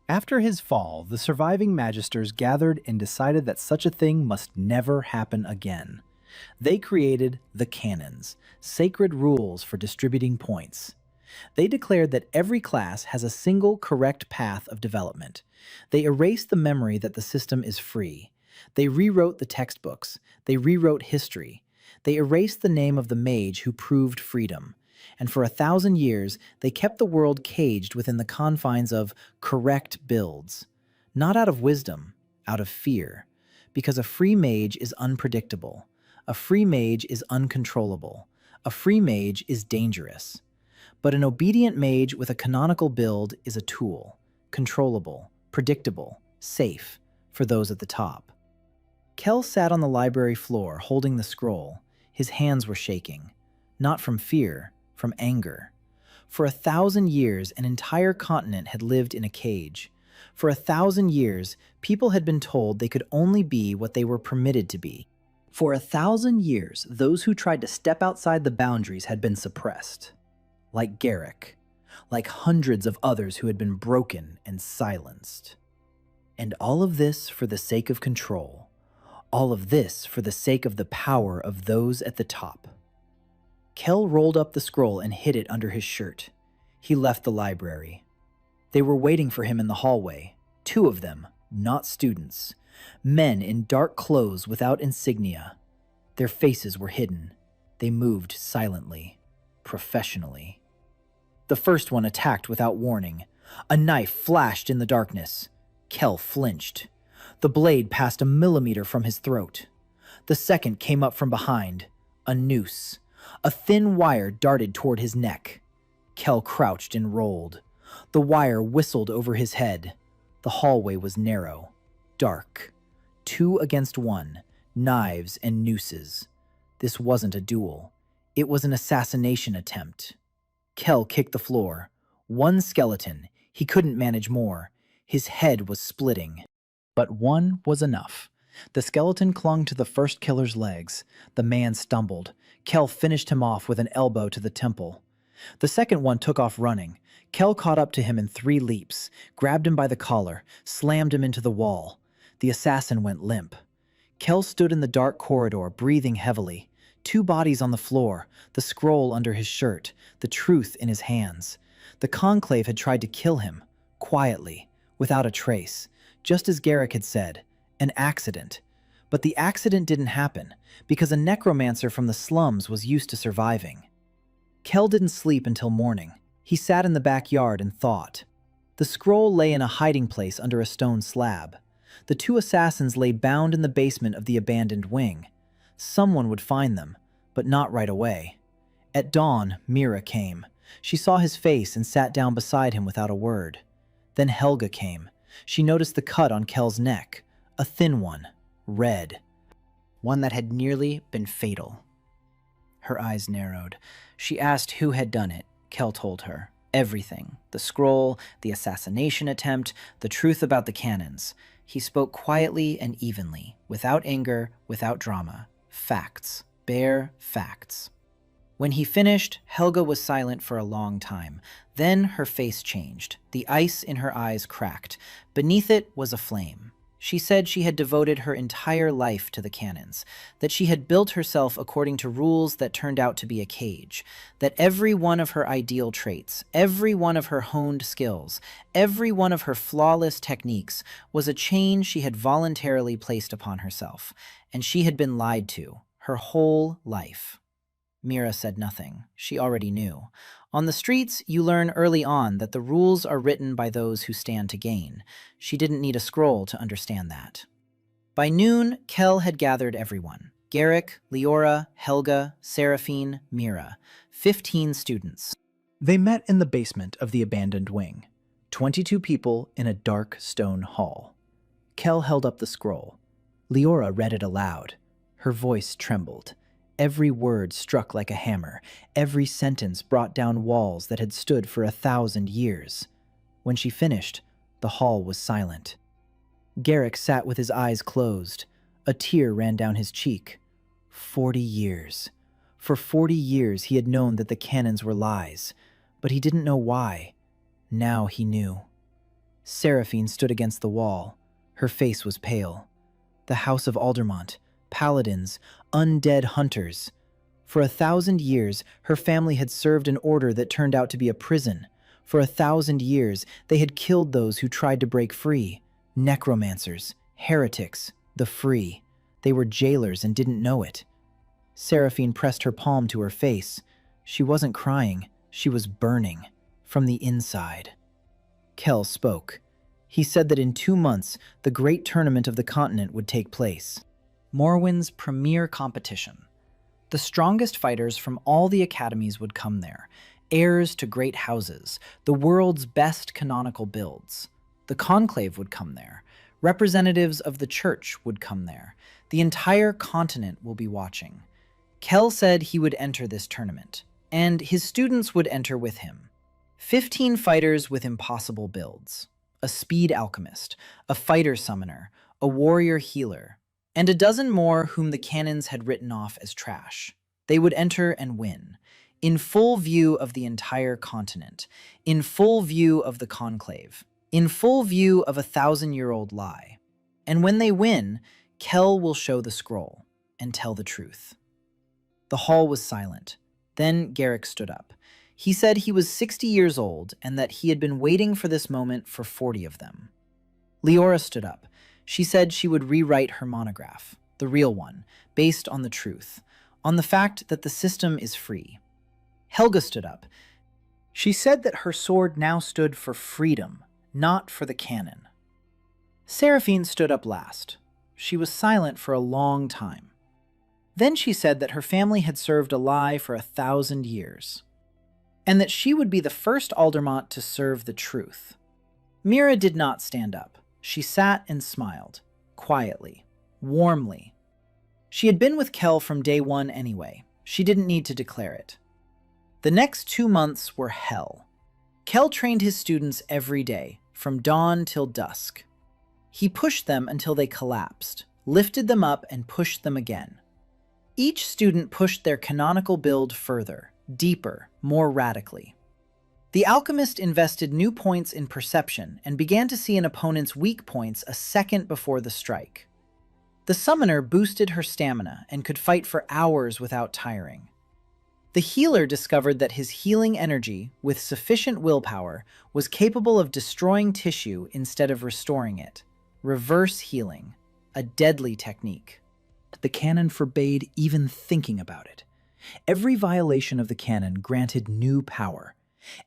After his fall, the surviving magisters gathered and decided that such a thing must never happen again. They created the canons, sacred rules for distributing points. They declared that every class has a single correct path of development. They erased the memory that the system is free. They rewrote the textbooks. They rewrote history. They erased the name of the mage who proved freedom. And for 1,000 years, they kept the world caged within the confines of correct builds. Not out of wisdom, out of fear. Because a free mage is unpredictable. A free mage is uncontrollable. A free mage is dangerous. But an obedient mage with a canonical build is a tool, controllable, predictable, safe, for those at the top. Kel sat on the library floor holding the scroll. His hands were shaking. Not from fear, from anger. For 1,000 years, an entire continent had lived in a cage. For 1,000 years, people had been told they could only be what they were permitted to be. For 1,000 years, those who tried to step outside the boundaries had been suppressed. Like Garrick, like hundreds of others who had been broken and silenced. And all of this for the sake of control. All of this for the sake of the power of those at the top. Kel rolled up the scroll and hid it under his shirt. He left the library. They were waiting for him in the hallway. 2 of them, not students. Men in dark clothes without insignia. Their faces were hidden. They moved silently, professionally. The first one attacked without warning. A knife flashed in the darkness. Kel flinched. The blade passed a millimeter from his throat. The second came up from behind. A noose. A thin wire darted toward his neck. Kel crouched and rolled. The wire whistled over his head. The hallway was narrow, dark. 2 against 1. knives and nooses. This wasn't a duel. It was an assassination attempt. Kel kicked the floor. One skeleton. He couldn't manage more. His head was splitting. But one was enough. The skeleton clung to the first killer's legs. The man stumbled. Kel finished him off with an elbow to the temple. The second one took off running. Kel caught up to him in 3 leaps, grabbed him by the collar, slammed him into the wall. The assassin went limp. Kel stood in the dark corridor, breathing heavily. 2 bodies on the floor, the scroll under his shirt, the truth in his hands. The conclave had tried to kill him, quietly, without a trace, just as Garrick had said, an accident. But the accident didn't happen, because a necromancer from the slums was used to surviving. Kel didn't sleep until morning. He sat in the backyard and thought. The scroll lay in a hiding place under a stone slab. The 2 assassins lay bound in the basement of the abandoned wing. Someone would find them, but not right away. At dawn, Mira came. She saw his face and sat down beside him without a word. Then Helga came. She noticed the cut on Kel's neck, a thin one, red. One that had nearly been fatal. Her eyes narrowed. She asked who had done it. Kel told her. Everything. The scroll, the assassination attempt, the truth about the cannons. He spoke quietly and evenly, without anger, without drama. Facts. Bare facts. When he finished, Helga was silent for a long time. Then her face changed. The ice in her eyes cracked. Beneath it was a flame. She said she had devoted her entire life to the cannons, that she had built herself according to rules that turned out to be a cage, that every one of her ideal traits, every one of her honed skills, every one of her flawless techniques was a chain she had voluntarily placed upon herself, and she had been lied to her whole life. Mira said nothing. She already knew. On the streets, you learn early on that the rules are written by those who stand to gain. She didn't need a scroll to understand that. By noon, Kel had gathered everyone. Garrick, Leora, Helga, Seraphine, Mira. 15 students. They met in the basement of the abandoned wing. 22 people in a dark stone hall. Kel held up the scroll. Leora read it aloud. Her voice trembled. Every word struck like a hammer. Every sentence brought down walls that had stood for 1,000 years. When she finished, the hall was silent. Garrick sat with his eyes closed. A tear ran down his cheek. 40 years. For 40 years he had known that the cannons were lies, but he didn't know why. Now he knew. Seraphine stood against the wall. Her face was pale. The House of Aldermont, paladins, undead hunters. For 1,000 years, her family had served an order that turned out to be a prison. For 1,000 years, they had killed those who tried to break free. Necromancers, heretics, the free. They were jailers and didn't know it. Seraphine pressed her palm to her face. She wasn't crying, she was burning, from the inside. Kel spoke. He said that in 2 months, the great tournament of the continent would take place. Morwyn's premier competition. The strongest fighters from all the academies would come there, heirs to great houses, the world's best canonical builds. The conclave would come there. Representatives of the church would come there. The entire continent will be watching. Kel said he would enter this tournament, and his students would enter with him. 15 fighters with impossible builds. A speed alchemist, a fighter summoner, a warrior healer, and a dozen more whom the cannons had written off as trash. They would enter and win, in full view of the entire continent, in full view of the conclave, in full view of a 1,000-year-old lie. And when they win, Kel will show the scroll and tell the truth. The hall was silent. Then Garrick stood up. He said he was 60 years old and that he had been waiting for this moment for 40 of them. Leora stood up. She said she would rewrite her monograph, the real one, based on the truth, on the fact that the system is free. Helga stood up. She said that her sword now stood for freedom, not for the cannon. Seraphine stood up last. She was silent for a long time. Then she said that her family had served a lie for 1,000 years, and that she would be the first Aldermont to serve the truth. Mira did not stand up. She sat and smiled, quietly, warmly. She had been with Kel from day one anyway. She didn't need to declare it. The next 2 months were hell. Kel trained his students every day, from dawn till dusk. He pushed them until they collapsed, lifted them up, and pushed them again. Each student pushed their canonical build further, deeper, more radically. The alchemist invested new points in perception and began to see an opponent's weak points a second before the strike. The summoner boosted her stamina and could fight for hours without tiring. The healer discovered that his healing energy, with sufficient willpower, was capable of destroying tissue instead of restoring it. Reverse healing, a deadly technique. The canon forbade even thinking about it. Every violation of the canon granted new power.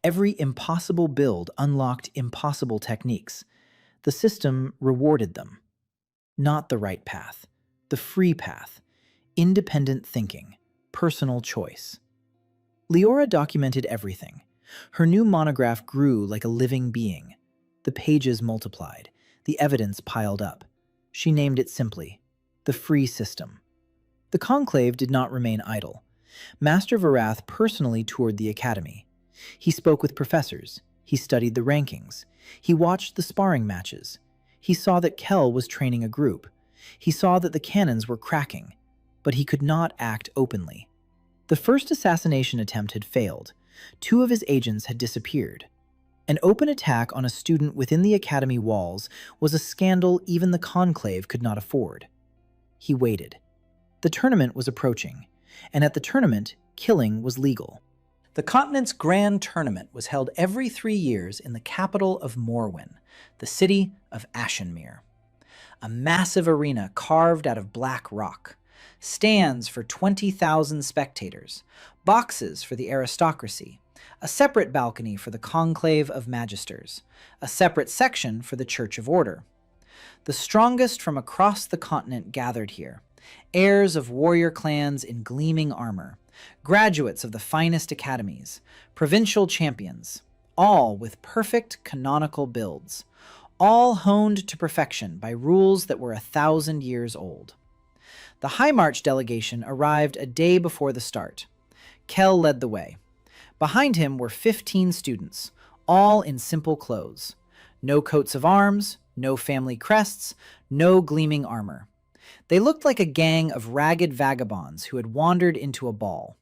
Every impossible build unlocked impossible techniques. The system rewarded them. Not the right path, the free path, independent thinking, personal choice. Leora documented everything. Her new monograph grew like a living being. The pages multiplied, the evidence piled up. She named it simply, the free system. The conclave did not remain idle. Master Varath personally toured the academy. He spoke with professors. He studied the rankings. He watched the sparring matches. He saw that Kel was training a group. He saw that the cannons were cracking, but he could not act openly. The first assassination attempt had failed. 2 of his agents had disappeared. An open attack on a student within the academy walls was a scandal even the conclave could not afford. He waited. The tournament was approaching, and at the tournament, killing was legal. The continent's grand tournament was held every 3 years in the capital of Morwen, the city of Ashenmere. A massive arena carved out of black rock, stands for 20,000 spectators, boxes for the aristocracy, a separate balcony for the conclave of magisters, a separate section for the Church of Order. The strongest from across the continent gathered here, heirs of warrior clans in gleaming armor, graduates of the finest academies, provincial champions, all with perfect canonical builds, all honed to perfection by rules that were 1,000 years old. The High March delegation arrived a day before the start. Kel led the way. Behind him were 15 students, all in simple clothes. No coats of arms, no family crests, no gleaming armor. They looked like a gang of ragged vagabonds who had wandered into a ball.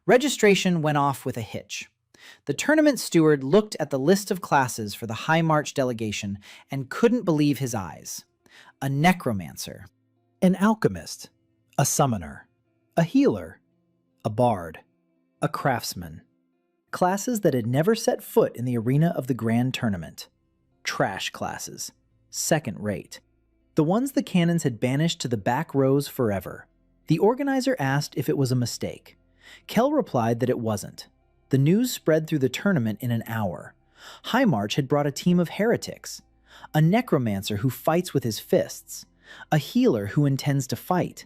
Registration went off with a hitch. The tournament steward looked at the list of classes for the High March delegation and couldn't believe his eyes. A necromancer, An alchemist, a summoner, a healer, a bard, a craftsman. Classes that had never set foot in the arena of the grand tournament. Trash classes. Second rate. The ones the canons had banished to the back rows forever. The organizer asked if it was a mistake. Kel replied that it wasn't. The news spread through the tournament in an hour. High March had brought a team of heretics. A necromancer who fights with his fists. A healer who intends to fight.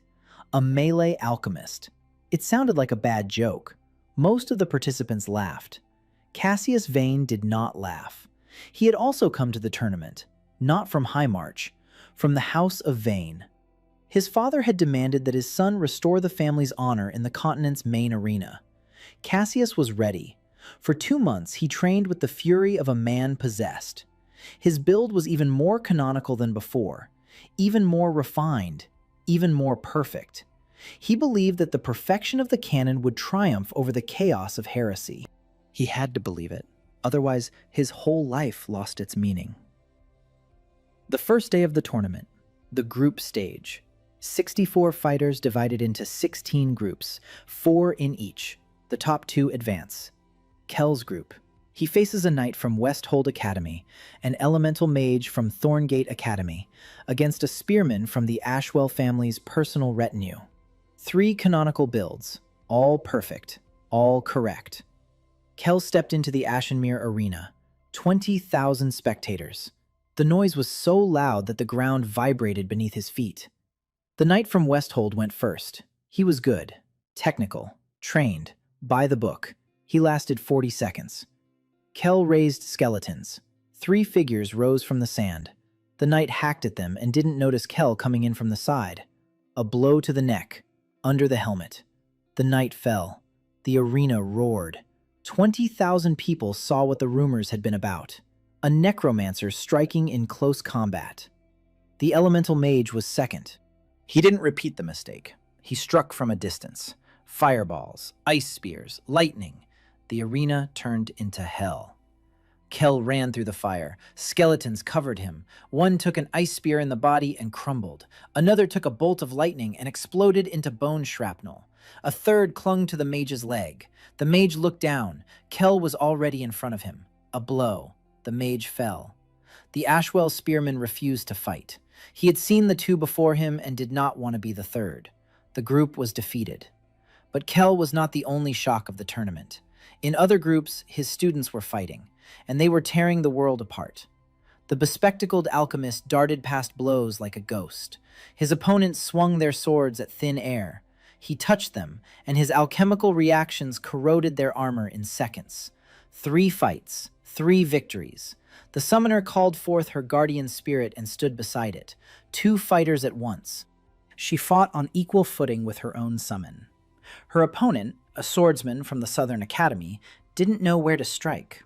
A melee alchemist. It sounded like a bad joke. Most of the participants laughed. Cassius Vane did not laugh. He had also come to the tournament, not from High March, from the House of Vane. His father had demanded that his son restore the family's honor in the continent's main arena. Cassius was ready. For 2 months, he trained with the fury of a man possessed. His build was even more canonical than before, even more refined, even more perfect. He believed that the perfection of the canon would triumph over the chaos of heresy. He had to believe it, otherwise his whole life lost its meaning. The first day of the tournament, the group stage. 64 fighters divided into 16 groups, 4 in each. The top 2 advance. Kel's group. He faces a knight from Westhold Academy, an elemental mage from Thorngate Academy, against a spearman from the Ashwell family's personal retinue. 3 canonical builds, all perfect, all correct. Kel stepped into the Ashenmere arena. 20,000 spectators. The noise was so loud that the ground vibrated beneath his feet. The knight from Westhold went first. He was good, technical, trained, by the book. He lasted 40 seconds. Kel raised skeletons. 3 figures rose from the sand. The knight hacked at them and didn't notice Kel coming in from the side. A blow to the neck, under the helmet. The knight fell. The arena roared. 20,000 people saw what the rumors had been about. A necromancer striking in close combat. The elemental mage was second. He didn't repeat the mistake. He struck from a distance. Fireballs, ice spears, lightning. The arena turned into hell. Kel ran through the fire. Skeletons covered him. One took an ice spear in the body and crumbled. Another took a bolt of lightning and exploded into bone shrapnel. A third clung to the mage's leg. The mage looked down. Kel was already in front of him. A blow. The mage fell. The Ashwell spearman refused to fight. He had seen the two before him and did not want to be the third. The group was defeated. But Kel was not the only shock of the tournament. In other groups, his students were fighting, and they were tearing the world apart. The bespectacled alchemist darted past blows like a ghost. His opponents swung their swords at thin air. He touched them, and his alchemical reactions corroded their armor in seconds. 3 fights, 3 victories. The summoner called forth her guardian spirit and stood beside it, 2 fighters at once. She fought on equal footing with her own summon. Her opponent, a swordsman from the Southern Academy, didn't know where to strike.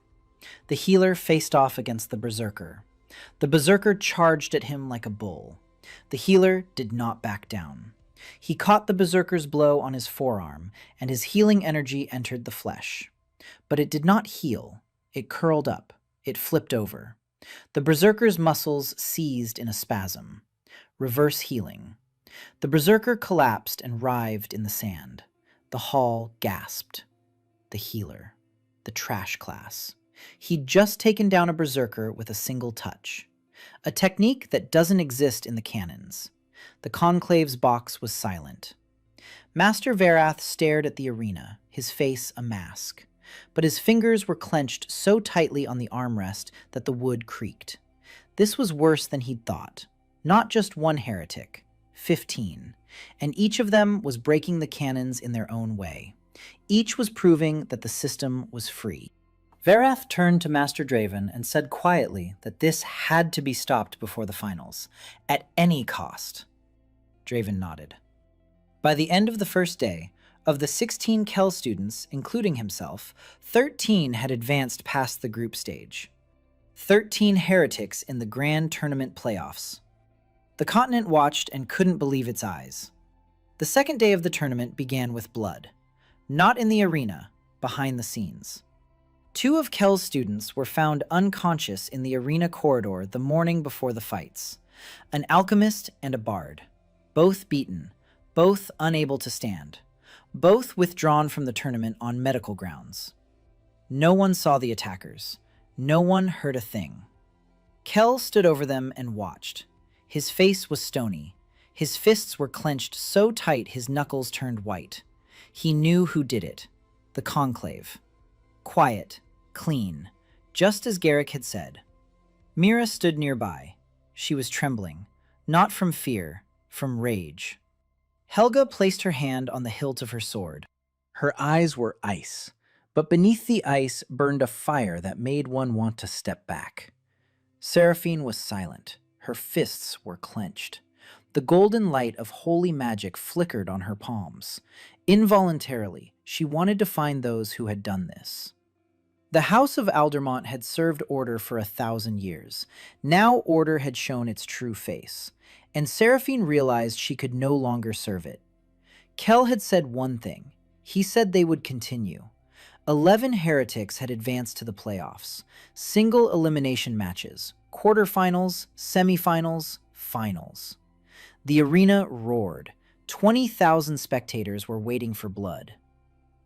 The healer faced off against the berserker. The berserker charged at him like a bull. The healer did not back down. He caught the berserker's blow on his forearm, and his healing energy entered the flesh. But it did not heal. It curled up. It flipped over. The berserker's muscles seized in a spasm. Reverse healing. The berserker collapsed and writhed in the sand. The hall gasped. The healer. The trash class. He'd just taken down a berserker with a single touch. A technique that doesn't exist in the canons. The conclave's box was silent. Master Verath stared at the arena, his face a mask. But his fingers were clenched so tightly on the armrest that the wood creaked. This was worse than he'd thought. Not just one heretic, 15. And each of them was breaking the canons in their own way. Each was proving that the system was free. Verath turned to Master Draven and said quietly that this had to be stopped before the finals, at any cost. Draven nodded. By the end of the first day, of the 16 Kel students, including himself, 13 had advanced past the group stage. 13 heretics in the grand tournament playoffs. The continent watched and couldn't believe its eyes. The second day of the tournament began with blood. Not in the arena, behind the scenes. 2 of Kel's students were found unconscious in the arena corridor the morning before the fights. An alchemist and a bard. Both beaten, both unable to stand. Both withdrawn from the tournament on medical grounds. No one saw the attackers. No one heard a thing. Kel stood over them and watched. His face was stony. His fists were clenched so tight his knuckles turned white. He knew who did it. The conclave. Quiet, clean, just as Garrick had said. Mira stood nearby. She was trembling, not from fear, from rage. Helga placed her hand on the hilt of her sword. Her eyes were ice, but beneath the ice burned a fire that made one want to step back. Seraphine was silent. Her fists were clenched. The golden light of holy magic flickered on her palms. Involuntarily, she wanted to find those who had done this. The House of Aldermont had served order for 1,000 years. Now order had shown its true face, and Seraphine realized she could no longer serve it. Kel had said one thing. He said they would continue. 11 heretics had advanced to the playoffs. Single elimination matches, quarterfinals, semifinals, finals. The arena roared. 20,000 spectators were waiting for blood.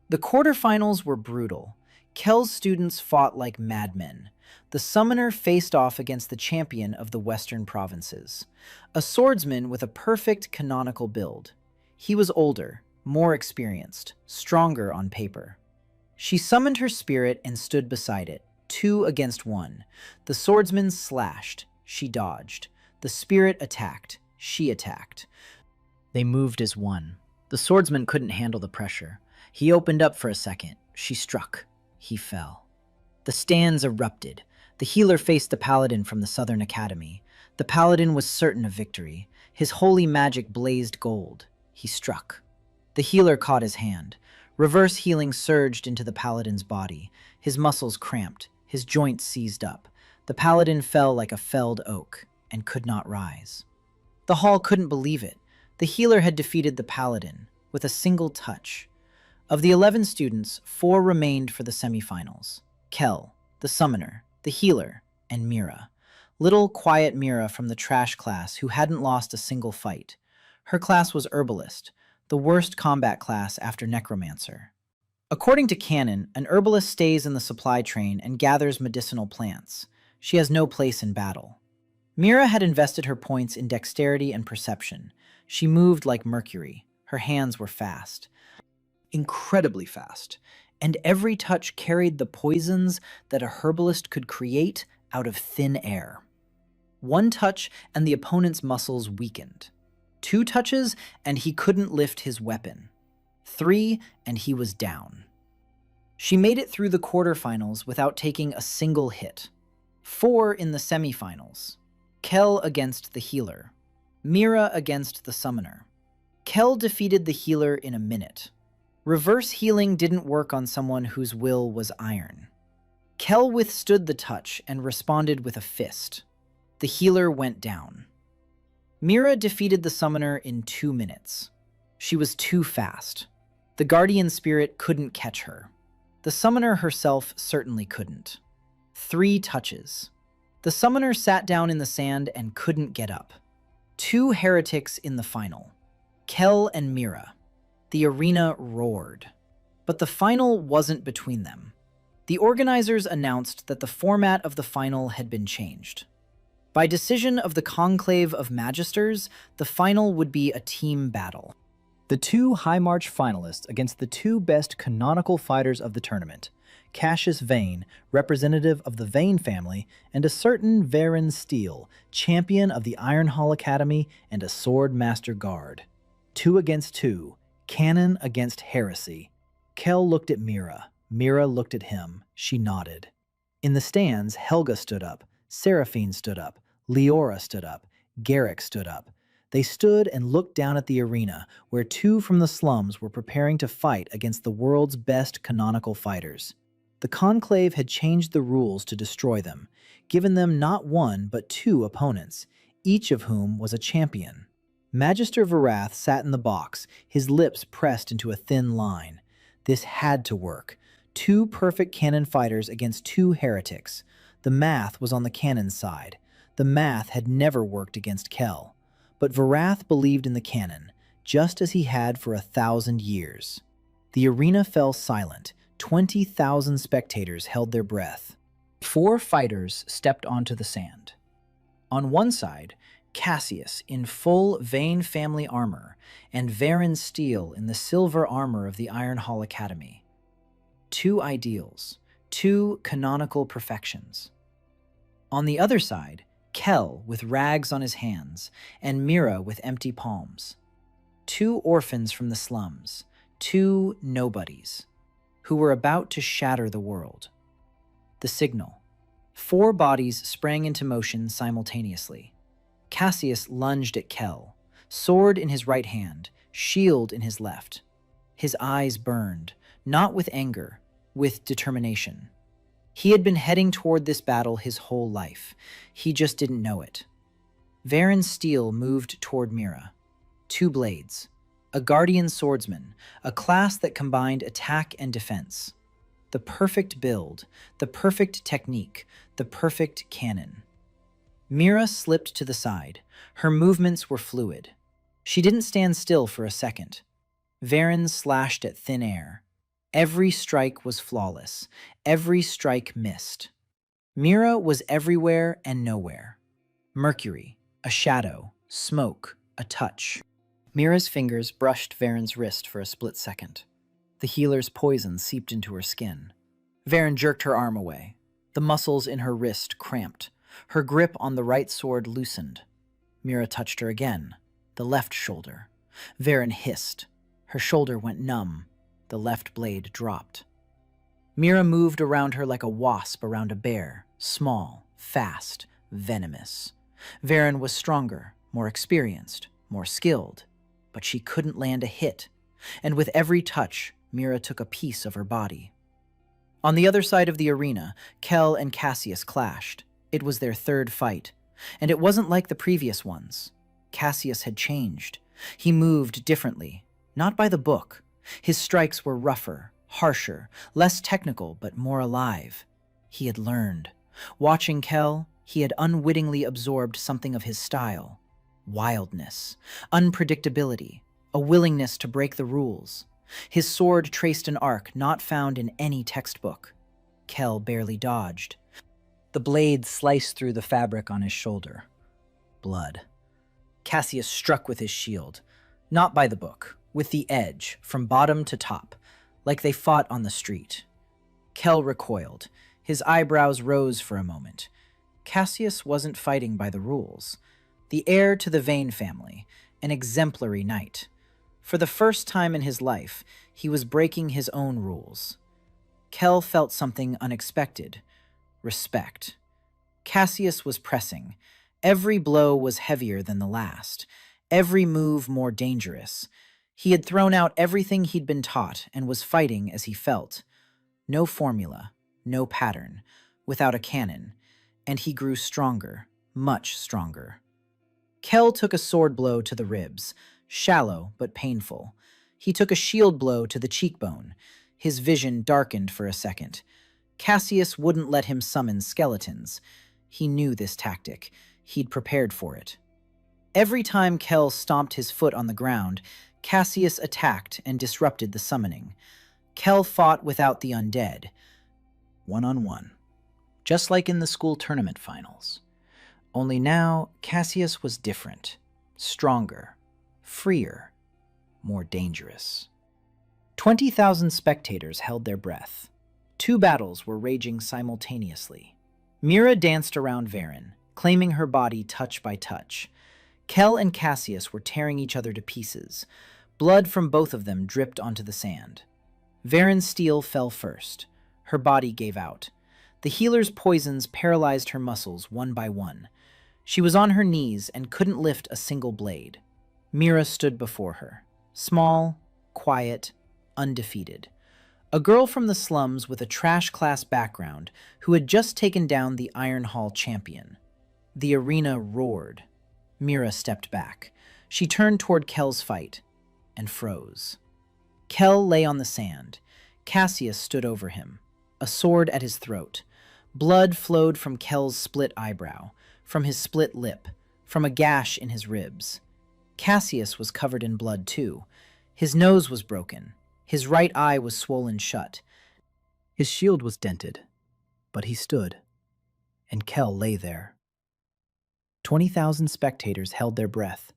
The quarterfinals were brutal. Kel's students fought like madmen. The summoner faced off against the champion of the western provinces, a swordsman with a perfect canonical build. He was older, more experienced, stronger on paper. She summoned her spirit and stood beside it, 2 against 1. The swordsman slashed. She dodged. The spirit attacked. She attacked. They moved as one. The swordsman couldn't handle the pressure. He opened up for a second. She struck. He fell. The stands erupted. The healer faced the paladin from the Southern Academy. The paladin was certain of victory. His holy magic blazed gold. He struck. The healer caught his hand. Reverse healing surged into the paladin's body. His muscles cramped. His joints seized up. The paladin fell like a felled oak and could not rise. The hall couldn't believe it. The healer had defeated the paladin with a single touch. Of the 11 students, 4 remained for the semifinals. Kel, the summoner, the healer, and Mira. Little, quiet Mira from the trash class who hadn't lost a single fight. Her class was herbalist, the worst combat class after necromancer. According to canon, an herbalist stays in the supply train and gathers medicinal plants. She has no place in battle. Mira had invested her points in dexterity and perception. She moved like Mercury. Her hands were fast. Incredibly fast. And every touch carried the poisons that a herbalist could create out of thin air. 1 touch and the opponent's muscles weakened. 2 touches and he couldn't lift his weapon. 3 and he was down. She made it through the quarterfinals without taking a single hit. 4 in the semifinals. Kel against the healer. Mira against the summoner. Kel defeated the healer in a minute. Reverse healing didn't work on someone whose will was iron. Kel withstood the touch and responded with a fist. The healer went down. Mira defeated the summoner in 2 minutes. She was too fast. The guardian spirit couldn't catch her. The summoner herself certainly couldn't. 3 touches. The summoner sat down in the sand and couldn't get up. 2 heretics in the final. Kel and Mira. The arena roared. But the final wasn't between them. The organizers announced that the format of the final had been changed. By decision of the Conclave of Magisters, the final would be a team battle. The 2 High March finalists against the 2 best canonical fighters of the tournament, Cassius Vane, representative of the Vane family, and a certain Varen Steele, champion of the Iron Hall Academy and a Sword Master Guard. 2 against 2, canon against heresy. Kel looked at Mira. Mira looked at him. She nodded. In the stands, Helga stood up. Seraphine stood up. Leora stood up. Garrick stood up. They stood and looked down at the arena, where 2 from the slums were preparing to fight against the world's best canonical fighters. The Conclave had changed the rules to destroy them, given them not 1 but 2 opponents, each of whom was a champion. Magister Varath sat in the box, his lips pressed into a thin line. This had to work. 2 perfect canon fighters against 2 heretics. The math was on the canon's side. The math had never worked against Kel. But Varath believed in the canon, just as he had for 1,000 years. The arena fell silent. 20,000 spectators held their breath. 4 fighters stepped onto the sand. On one side, Cassius in full Vane family armor, and Varen Steele in the silver armor of the Iron Hall Academy. 2 ideals, 2 canonical perfections. On the other side, Kel with rags on his hands, and Mira with empty palms. 2 orphans from the slums, 2 nobodies, who were about to shatter the world. The signal. 4 bodies sprang into motion simultaneously. Cassius lunged at Kel, sword in his right hand, shield in his left. His eyes burned, not with anger, with determination. He had been heading toward this battle his whole life. He just didn't know it. Varen Steele moved toward Mira. 2 blades. A guardian swordsman, a class that combined attack and defense. The perfect build, the perfect technique, the perfect cannon. Mira slipped to the side. Her movements were fluid. She didn't stand still for a second. Varen slashed at thin air. Every strike was flawless. Every strike missed. Mira was everywhere and nowhere. Mercury, a shadow, smoke, a touch. Mira's fingers brushed Varen's wrist for a split second. The healer's poison seeped into her skin. Varen jerked her arm away. The muscles in her wrist cramped. Her grip on the right sword loosened. Mira touched her again, the left shoulder. Varen hissed. Her shoulder went numb. The left blade dropped. Mira moved around her like a wasp around a bear, small, fast, venomous. Varen was stronger, more experienced, more skilled, but she couldn't land a hit, and with every touch, Mira took a piece of her body. On the other side of the arena, Kel and Cassius clashed. It was their third fight, and it wasn't like the previous ones. Cassius had changed. He moved differently, not by the book. His strikes were rougher, harsher, less technical, but more alive. He had learned. Watching Kel, he had unwittingly absorbed something of his style. Wildness, unpredictability, a willingness to break the rules. His sword traced an arc not found in any textbook. Kel barely dodged. The blade sliced through the fabric on his shoulder. Blood. Cassius struck with his shield, not by the book, with the edge, from bottom to top, like they fought on the street. Kel recoiled. His eyebrows rose for a moment. Cassius wasn't fighting by the rules. The heir to the Vane family, an exemplary knight. For the first time in his life, he was breaking his own rules. Kel felt something unexpected. Respect. Cassius was pressing. Every blow was heavier than the last, every move more dangerous. He had thrown out everything he'd been taught and was fighting as he felt. No formula, no pattern, without a cannon, and he grew stronger, much stronger. Kel took a sword blow to the ribs, shallow but painful. He took a shield blow to the cheekbone. His vision darkened for a second. Cassius wouldn't let him summon skeletons. He knew this tactic. He'd prepared for it. Every time Kel stomped his foot on the ground, Cassius attacked and disrupted the summoning. Kel fought without the undead. One-on-one. Just like in the school tournament finals. Only now, Cassius was different. Stronger. Freer. More dangerous. 20,000 spectators held their breath. Two battles were raging simultaneously. Mira danced around Varen, claiming her body touch by touch. Kel and Cassius were tearing each other to pieces. Blood from both of them dripped onto the sand. Varen's steel fell first. Her body gave out. The healer's poisons paralyzed her muscles one by one. She was on her knees and couldn't lift a single blade. Mira stood before her, small, quiet, undefeated. A girl from the slums with a trash class background who had just taken down the Iron Hall champion. The arena roared. Mira stepped back. She turned toward Kel's fight and froze. Kel lay on the sand. Cassius stood over him, a sword at his throat. Blood flowed from Kel's split eyebrow, from his split lip, from a gash in his ribs. Cassius was covered in blood too. His nose was broken. His right eye was swollen shut. His shield was dented, but he stood, and Kel lay there. 20,000 spectators held their breath.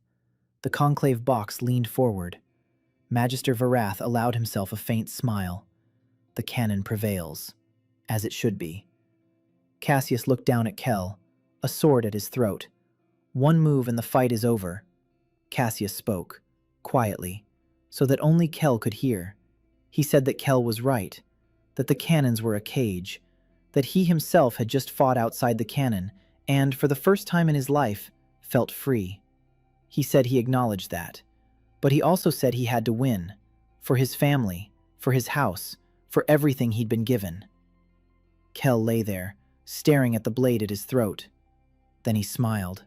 The conclave box leaned forward. Magister Varath allowed himself a faint smile. The canon prevails, as it should be. Cassius looked down at Kel, a sword at his throat. One move and the fight is over. Cassius spoke, quietly, so that only Kel could hear. He said that Kel was right, that the cannons were a cage, that he himself had just fought outside the cannon, and, for the first time in his life, felt free. He said he acknowledged that, but he also said he had to win, for his family, for his house, for everything he'd been given. Kel lay there, staring at the blade at his throat. Then he smiled.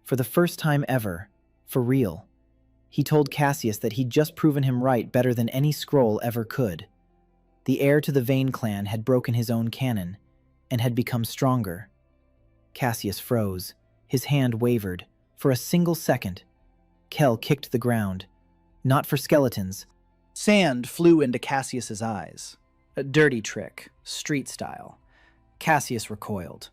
For the first time ever, for real. He told Cassius that he'd just proven him right better than any scroll ever could. The heir to the Vane clan had broken his own cannon, and had become stronger. Cassius froze. His hand wavered. For a single second, Kel kicked the ground. Not for skeletons. Sand flew into Cassius's eyes. A dirty trick, street style. Cassius recoiled.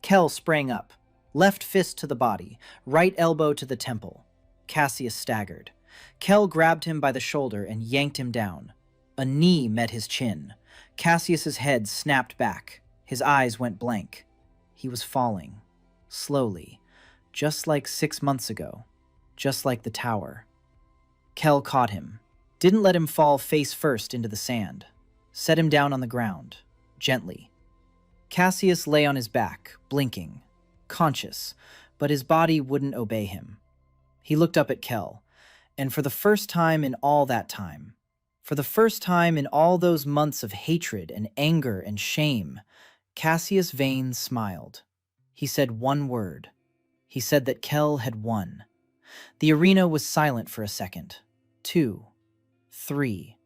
Kel sprang up, left fist to the body, right elbow to the temple. Cassius staggered. Kel grabbed him by the shoulder and yanked him down. A knee met his chin. Cassius's head snapped back. His eyes went blank. He was falling, slowly, just like 6 months ago, just like the tower. Kel caught him, didn't let him fall face first into the sand, set him down on the ground, gently. Cassius lay on his back, blinking, conscious, but his body wouldn't obey him. He looked up at Kel, and for the first time in all that time, for the first time in all those months of hatred and anger and shame, Cassius Vane smiled. He said one word. He said that Kel had won. The arena was silent for a second. 2, 3.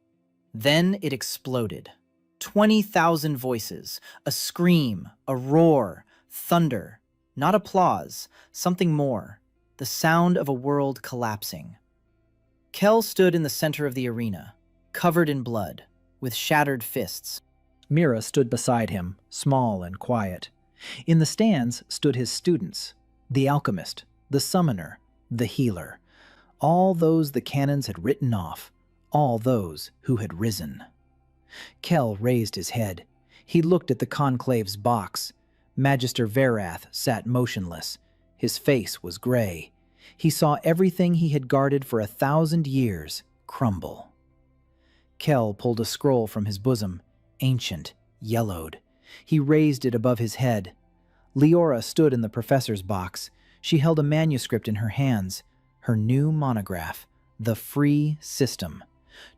Then it exploded. 20,000 voices, a scream, a roar, thunder, not applause, something more, the sound of a world collapsing. Kel stood in the center of the arena, covered in blood, with shattered fists. Mira stood beside him, small and quiet. In the stands stood his students, the alchemist, the summoner, the healer, all those the canons had written off, all those who had risen. Kel raised his head. He looked at the conclave's box. Magister Verath sat motionless. His face was gray. He saw everything he had guarded for 1,000 years crumble. Kel pulled a scroll from his bosom, ancient, yellowed. He raised it above his head. Leora stood in the professor's box. She held a manuscript in her hands, her new monograph, The Free System.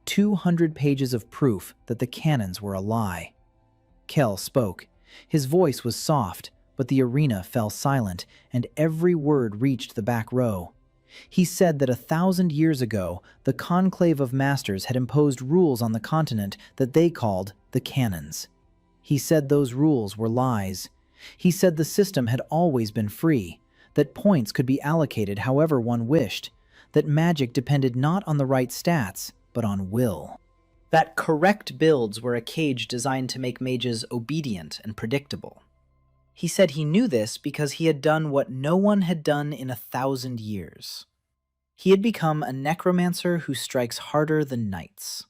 200 pages of proof that the canons were a lie. Kel spoke. His voice was soft, but the arena fell silent, and every word reached the back row. He said that 1,000 years ago, the Conclave of Masters had imposed rules on the continent that they called the canons. He said those rules were lies. He said the system had always been free, that points could be allocated however one wished, that magic depended not on the right stats, but on will. That correct builds were a cage designed to make mages obedient and predictable. He said he knew this because he had done what no one had done in 1,000 years. He had become a necromancer who strikes harder than knights.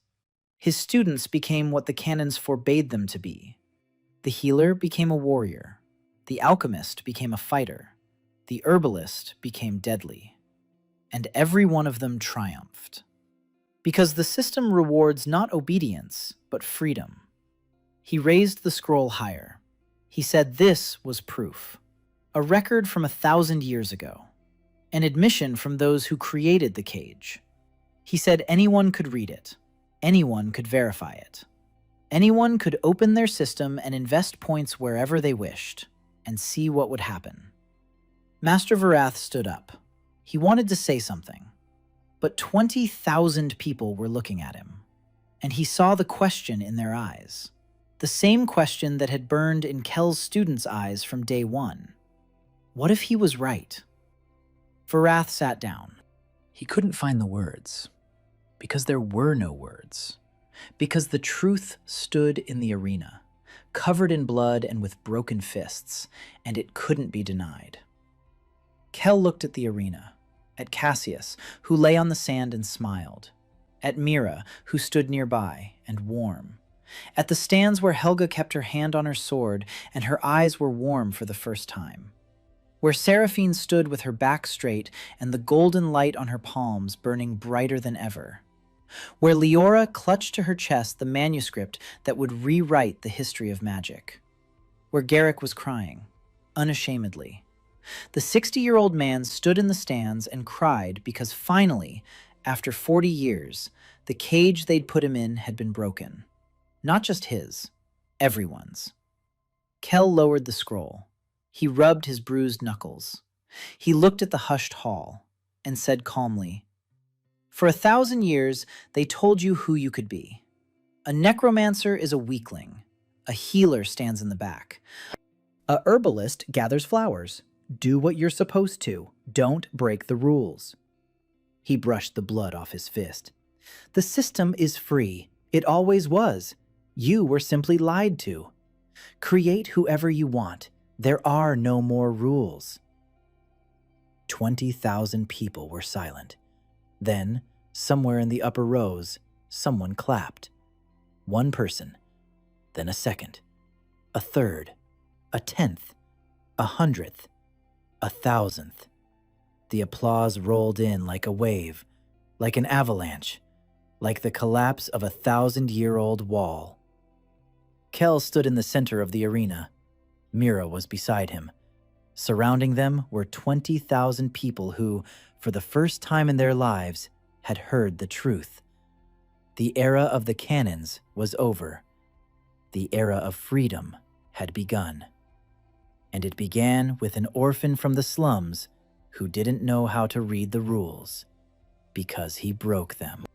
His students became what the canons forbade them to be. The healer became a warrior. The alchemist became a fighter. The herbalist became deadly. And every one of them triumphed. Because the system rewards not obedience, but freedom. He raised the scroll higher. He said this was proof. A record from 1,000 years ago. An admission from those who created the cage. He said anyone could read it. Anyone could verify it. Anyone could open their system and invest points wherever they wished, and see what would happen. Master Verath stood up. He wanted to say something. But 20,000 people were looking at him, and he saw the question in their eyes. The same question that had burned in Kel's students' eyes from day one. What if he was right? Verath sat down. He couldn't find the words, because there were no words, because the truth stood in the arena, covered in blood and with broken fists, and it couldn't be denied. Kel looked at the arena. At Cassius, who lay on the sand and smiled. At Mira, who stood nearby and warm. At the stands where Helga kept her hand on her sword and her eyes were warm for the first time. Where Seraphine stood with her back straight and the golden light on her palms burning brighter than ever. Where Leora clutched to her chest the manuscript that would rewrite the history of magic. Where Garrick was crying, unashamedly. The 60-year-old man stood in the stands and cried because finally, after 40 years, the cage they'd put him in had been broken. Not just his, everyone's. Kel lowered the scroll. He rubbed his bruised knuckles. He looked at the hushed hall and said calmly, "For 1,000 years, they told you who you could be. A necromancer is a weakling. A healer stands in the back. A herbalist gathers flowers. Do what you're supposed to. Don't break the rules." He brushed the blood off his fist. "The system is free. It always was. You were simply lied to. Create whoever you want. There are no more rules." 20,000 people were silent. Then, somewhere in the upper rows, someone clapped. One person, then a second, a third, a 10th, a 100th, a 1,000th. The applause rolled in like a wave, like an avalanche, like the collapse of a 1,000-year-old wall. Kel stood in the center of the arena. Mira was beside him. Surrounding them were 20,000 people who, for the first time in their lives, had heard the truth. The era of the cannons was over. The era of freedom had begun. And it began with an orphan from the slums who didn't know how to read the rules because he broke them.